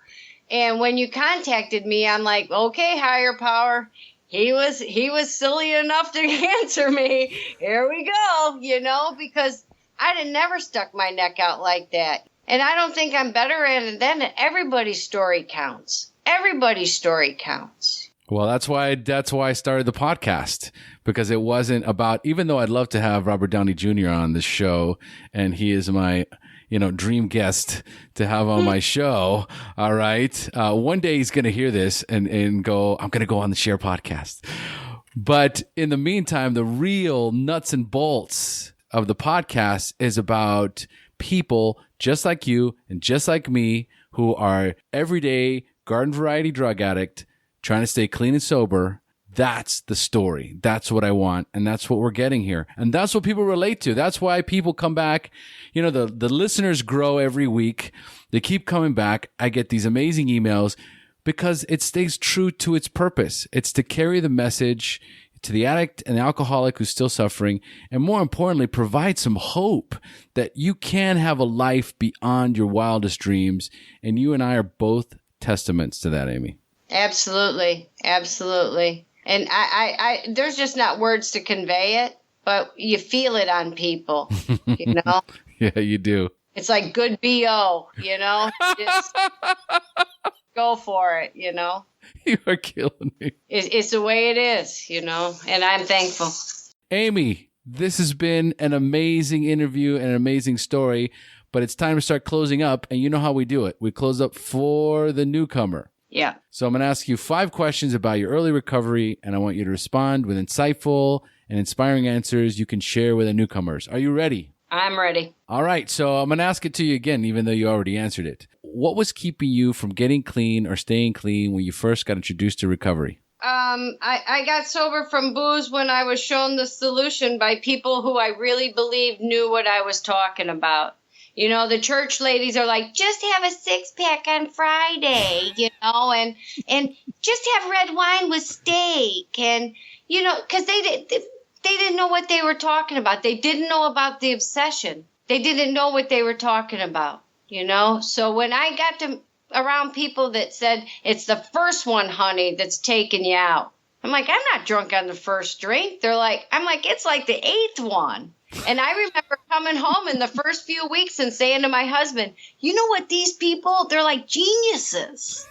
And when you contacted me, I'm like, okay, higher power. He was silly enough to answer me. Here we go, because I'd have never stuck my neck out like that. And I don't think I'm better at it than it. Everybody's story counts. Everybody's story counts. Well, that's why I started the podcast, because it wasn't about, even though I'd love to have Robert Downey Jr. on the show, and he is my, dream guest to have on my show. All right. One day he's going to hear this and go, I'm going to go on the SHAIR podcast. But in the meantime, the real nuts and bolts of the podcast is about people just like you and just like me who are everyday garden variety drug addict, trying to stay clean and sober. That's the story. That's what I want. And that's what we're getting here. And that's what people relate to. That's why people come back. The listeners grow every week. They keep coming back. I get these amazing emails because it stays true to its purpose. It's to carry the message to the addict and the alcoholic who's still suffering. And more importantly, provide some hope that you can have a life beyond your wildest dreams. And you and I are both testaments to that, Amy. Absolutely. Absolutely. And I there's just not words to convey it, but you feel it on people, Yeah, you do. It's like good BO, you know? Just go for it, you know? You are killing me. It's the way it is, you know? And I'm thankful. Amy, this has been an amazing interview and an amazing story, but it's time to start closing up, and you know how we do it. We close up for the newcomer. Yeah. So I'm going to ask you 5 questions about your early recovery, and I want you to respond with insightful and inspiring answers you can share with the newcomers. Are you ready? I'm ready. All right, so I'm going to ask it to you again, even though you already answered it. What was keeping you from getting clean or staying clean when you first got introduced to recovery? I got sober from booze when I was shown the solution by people who I really believed knew what I was talking about. You know, the church ladies are like, just have a 6-pack on Friday, you know, and just have red wine with steak. And, you know, because they didn't know what they were talking about. They didn't know about the obsession. They didn't know what they were talking about, you know. So when I got around people that said, it's the first one, honey, that's taking you out. I'm like, I'm not drunk on the first drink. I'm like, it's like the 8th one. And I remember coming home in the first few weeks and saying to my husband, you know what, these people, they're like geniuses.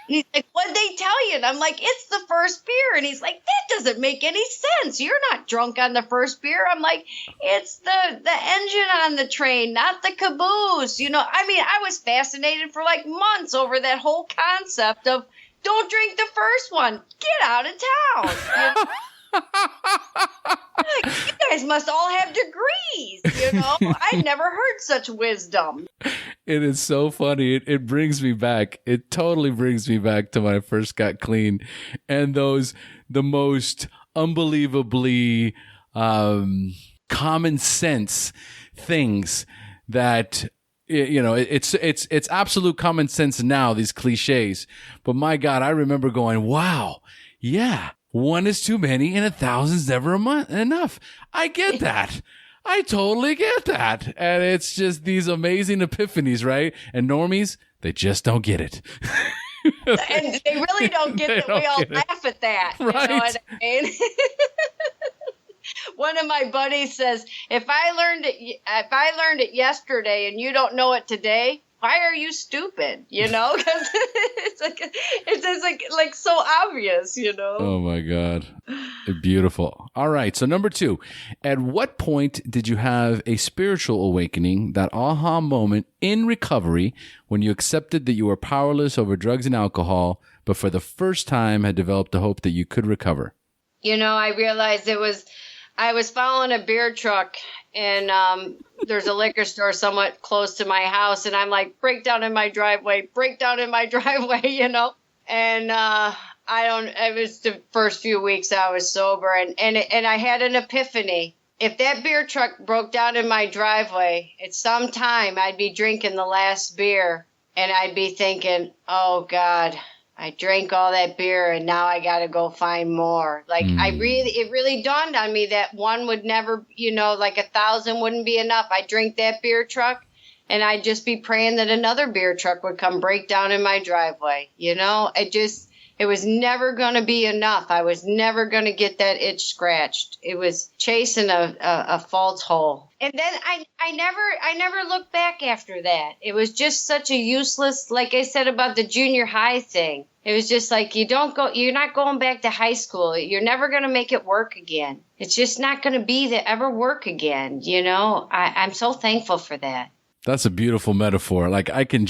And he's like, what'd they tell you? And I'm like, it's the first beer. And he's like, that doesn't make any sense. You're not drunk on the first beer. I'm like, it's the engine on the train, not the caboose. You know, I mean, I was fascinated for like months over that whole concept of don't drink the first one. Get out of town. You know? Like, you guys must all have degrees, you know? I never heard such wisdom. It is so funny. It brings me back. It totally brings me back to when I first got clean, and the most unbelievably common sense things that, you know, it's absolute common sense now, these cliches. But my God, I remember going, wow, yeah. 1 is too many and 1,000's never enough. I get that. I totally get that. And it's just these amazing epiphanies, right? And normies, they just don't get it. And they really don't get that we all laugh at that. Right. You know what I mean? One of my buddies says, if I learned it yesterday and you don't know it today, why are you stupid? You know, because it's like so obvious, you know. Oh my God. Beautiful. All right. So number 2, at what point did you have a spiritual awakening, that aha moment in recovery when you accepted that you were powerless over drugs and alcohol, but for the first time had developed the hope that you could recover? You know, I realized I was following a beer truck, and there's a liquor store somewhat close to my house, and I'm like, break down in my driveway, you know? And it was the first few weeks I was sober, and I had an epiphany. If that beer truck broke down in my driveway, at some time I'd be drinking the last beer, and I'd be thinking, oh God, I drank all that beer and now I got to go find more. Like it really dawned on me that one would never, you know, like 1,000 wouldn't be enough. I'd drink that beer truck and I'd just be praying that another beer truck would come break down in my driveway. You know, it was never going to be enough. I was never going to get that itch scratched. It was chasing a false hole. And then I never looked back after that. It was just such a useless, like I said about the junior high thing. It was just like, you're not going back to high school. You're never going to make it work again. It's just not going to be that ever work again. You know, I'm so thankful for that. That's a beautiful metaphor. Like I can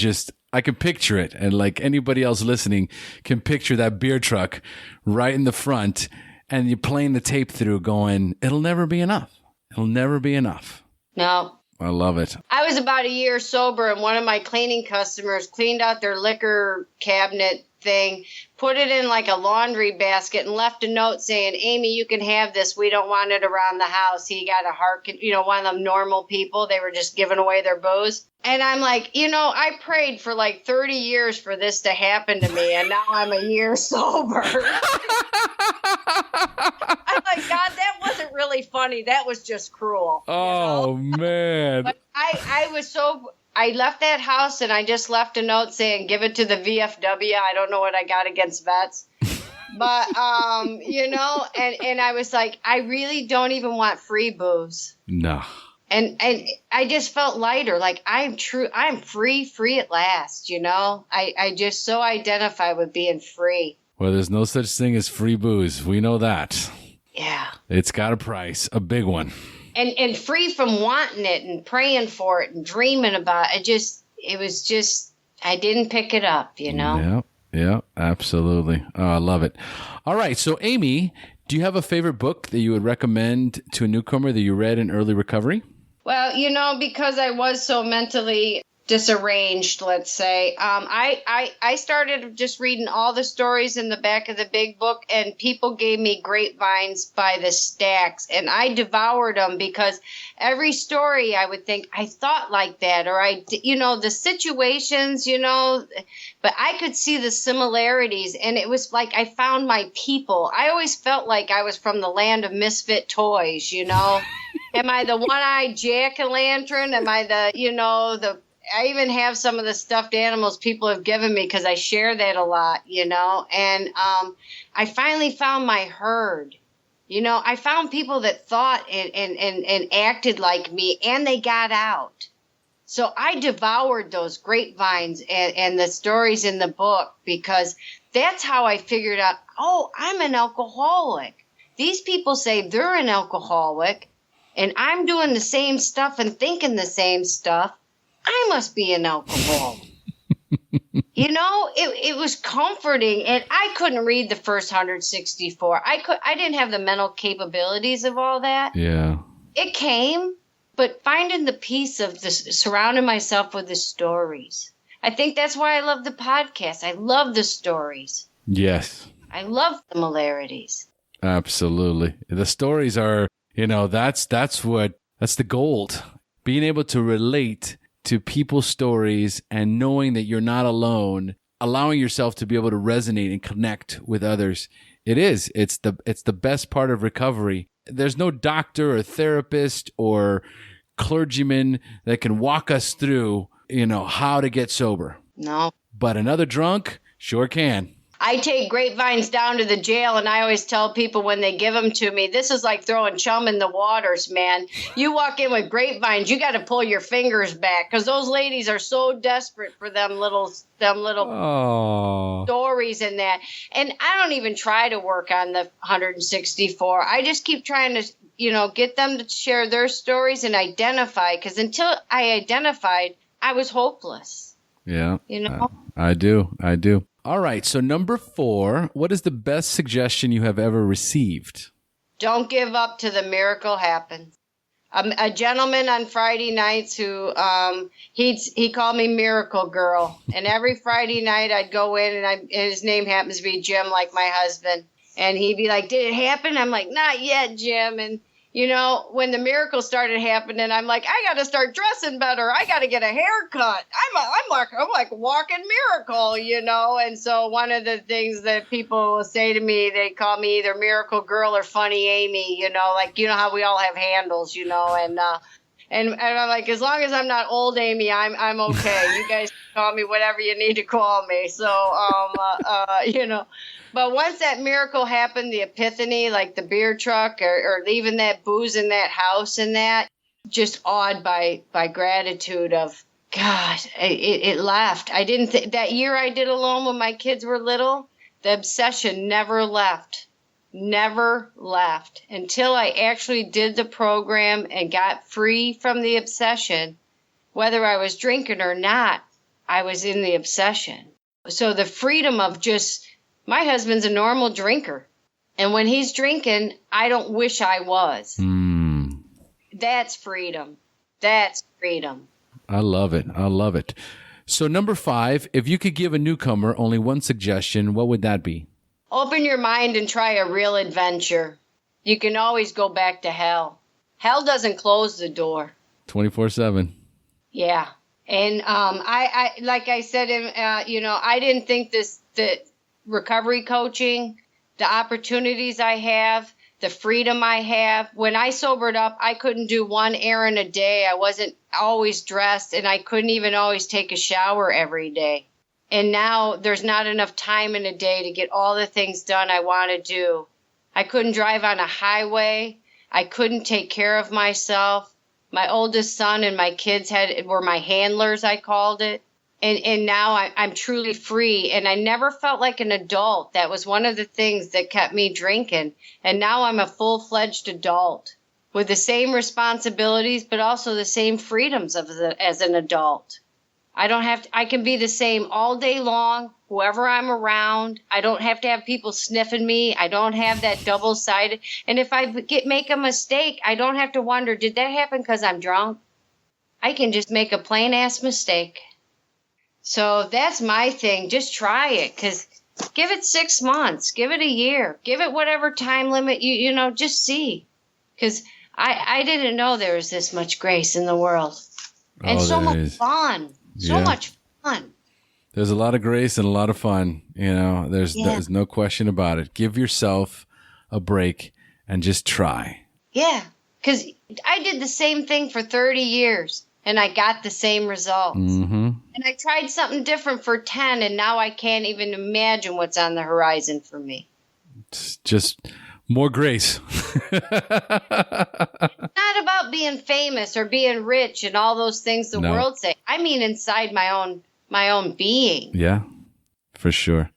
picture it. And like anybody else listening can picture that beer truck right in the front and you're playing the tape through going, it'll never be enough. It'll never be enough. No. I love it. I was about a year sober and one of my cleaning customers cleaned out their liquor cabinet thing, put it in like a laundry basket and left a note saying, Amy, you can have this. We don't want it around the house. He got a heart, you know, one of them normal people. They were just giving away their booze. And I'm like, you know, I prayed for like 30 years for this to happen to me. And now I'm a year sober. I'm like, God, that wasn't really funny. That was just cruel. Oh, you know? Man. But I was so... I left that house and I just left a note saying, give it to the VFW. I don't know what I got against vets. But, you know, and I was like, I really don't even want free booze. No. And I just felt lighter, like I'm free at last, I just so identify with being free. Well, there's no such thing as free booze. We know that. Yeah. It's got a price, a big one. And free from wanting it and praying for it and dreaming about it. I didn't pick it up, Yeah, absolutely. Oh, I love it. All right. So, Amy, do you have a favorite book that you would recommend to a newcomer that you read in early recovery? Well, because I was so mentally disarranged, let's say, I started just reading all the stories in the back of the big book, and people gave me grapevines by the stacks, and I devoured them because every story I would think I thought like that, or the situations, but I could see the similarities, and it was like I found my people. I always felt like I was from the land of misfit toys, Am I the one-eyed jack-o'-lantern? Am I I even have some of the stuffed animals people have given me because I share that a lot, and I finally found my herd. I found people that thought and acted like me, and they got out. So I devoured those grapevines and the stories in the book, because that's how I figured out, I'm an alcoholic. These people say they're an alcoholic, and I'm doing the same stuff and thinking the same stuff. I must be an alcoholic. It was comforting, and I couldn't read the first 164. I didn't have the mental capabilities of all that. Yeah. It came, but finding the peace of surrounding myself with the stories. I think that's why I love the podcast. I love the stories. Yes. I love similarities. Absolutely. The stories are, that's the gold. Being able to relate to people's stories and knowing that you're not alone, allowing yourself to be able to resonate and connect with others. It's the best part of recovery. There's no doctor or therapist or clergyman that can walk us through, how to get sober. No. But another drunk sure can. I take grapevines down to the jail, and I always tell people when they give them to me, this is like throwing chum in the waters, man. You walk in with grapevines, you got to pull your fingers back, because those ladies are so desperate for them little stories and that. And I don't even try to work on the 164. I just keep trying to, get them to share their stories and identify, because until I identified, I was hopeless. Yeah. I do. All right. So number 4, what is the best suggestion you have ever received? Don't give up till the miracle happens. A gentleman on Friday nights who he called me Miracle Girl, and every Friday night I'd go in, and his name happens to be Jim, like my husband, and he'd be like, "Did it happen?" I'm like, "Not yet, Jim." And when the miracle started happening, I'm like, I got to start dressing better. I got to get a haircut. I'm like a walking miracle, And so one of the things that people will say to me, they call me either Miracle Girl or Funny Amy, how we all have handles, and I'm like, as long as I'm not old Amy, I'm okay. You guys call me whatever you need to call me. So, But once that miracle happened, the epiphany, like the beer truck or leaving that booze in that house and that, just awed by gratitude of, gosh, it left. I didn't think that year I did alone when my kids were little, the obsession never left until I actually did the program and got free from the obsession. Whether I was drinking or not, I was in the obsession. So the freedom of my husband's a normal drinker. And when he's drinking, I don't wish I was. That's freedom. That's freedom. I love it. So number 5, if you could give a newcomer only one suggestion, what would that be? Open your mind and try a real adventure. You can always go back to hell. Hell doesn't close the door. 24/7. Yeah. And I like I said, I didn't think the recovery coaching, the opportunities I have, the freedom I have. When I sobered up, I couldn't do one errand a day. I wasn't always dressed, and I couldn't even always take a shower every day. And now there's not enough time in a day to get all the things done I want to do. I couldn't drive on a highway. I couldn't take care of myself. My oldest son and my kids were my handlers, I called it. And now I'm truly free. And I never felt like an adult. That was one of the things that kept me drinking. And now I'm a full-fledged adult with the same responsibilities, but also the same freedoms as an adult. I can be the same all day long, whoever I'm around. I don't have to have people sniffing me. I don't have that double-sided. And if I make a mistake, I don't have to wonder, did that happen because I'm drunk? I can just make a plain-ass mistake. So that's my thing. Just try it, because give it 6 months. Give it a year. Give it whatever time limit just see. Because I didn't know there was this much grace in the world. And so much fun. So much fun. There's a lot of grace and a lot of fun. There's no question about it. Give yourself a break and just try. Yeah, because I did the same thing for 30 years and I got the same results. Mm-hmm. And I tried something different for 10 and now I can't even imagine what's on the horizon for me. It's just more grace. Not about being famous or being rich and all those things the world say. I mean inside my own being. Yeah, for sure.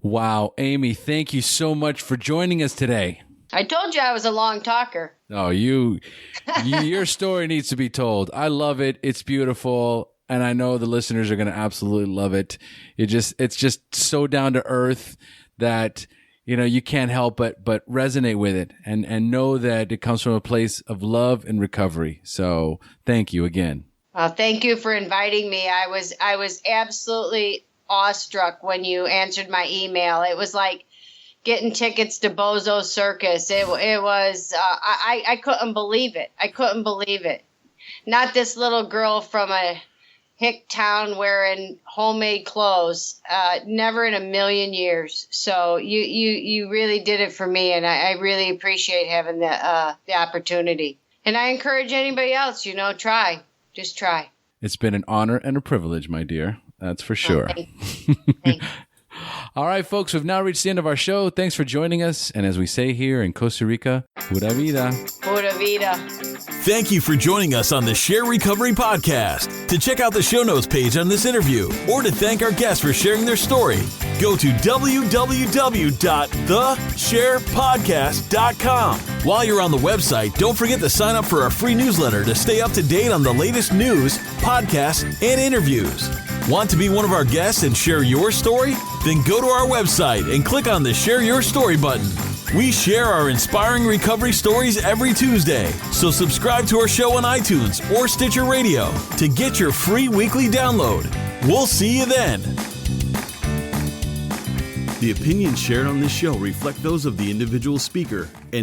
Wow, Amy, thank you so much for joining us today. I told you I was a long talker. Oh, your story needs to be told. I love it. It's beautiful. And I know the listeners are going to absolutely love it. It's just so down to earth that you can't help but resonate with it and know that it comes from a place of love and recovery. So thank you again. Well, thank you for inviting me. I was absolutely awestruck when you answered my email. It was like getting tickets to Bozo Circus. It was, I couldn't believe it. I couldn't believe it. Not this little girl from a hick town wearing homemade clothes, never in a million years. So you really did it for me, and I really appreciate having the opportunity. And I encourage anybody else, try. Just try. It's been an honor and a privilege, my dear. That's for sure. Thank you. All right, folks, we've now reached the end of our show. Thanks for joining us. And as we say here in Costa Rica, pura vida. Pura vida. Thank you for joining us on the SHAIR Recovery Podcast. To check out the show notes page on this interview or to thank our guests for sharing their story, go to www.theshairpodcast.com. While you're on the website, don't forget to sign up for our free newsletter to stay up to date on the latest news, podcasts, and interviews. Want to be one of our guests and share your story? Then go to our website and click on the Share Your Story button. We share our inspiring recovery stories every Tuesday, so subscribe to our show on iTunes or Stitcher Radio to get your free weekly download. We'll see you then. The opinions shared on this show reflect those of the individual speaker and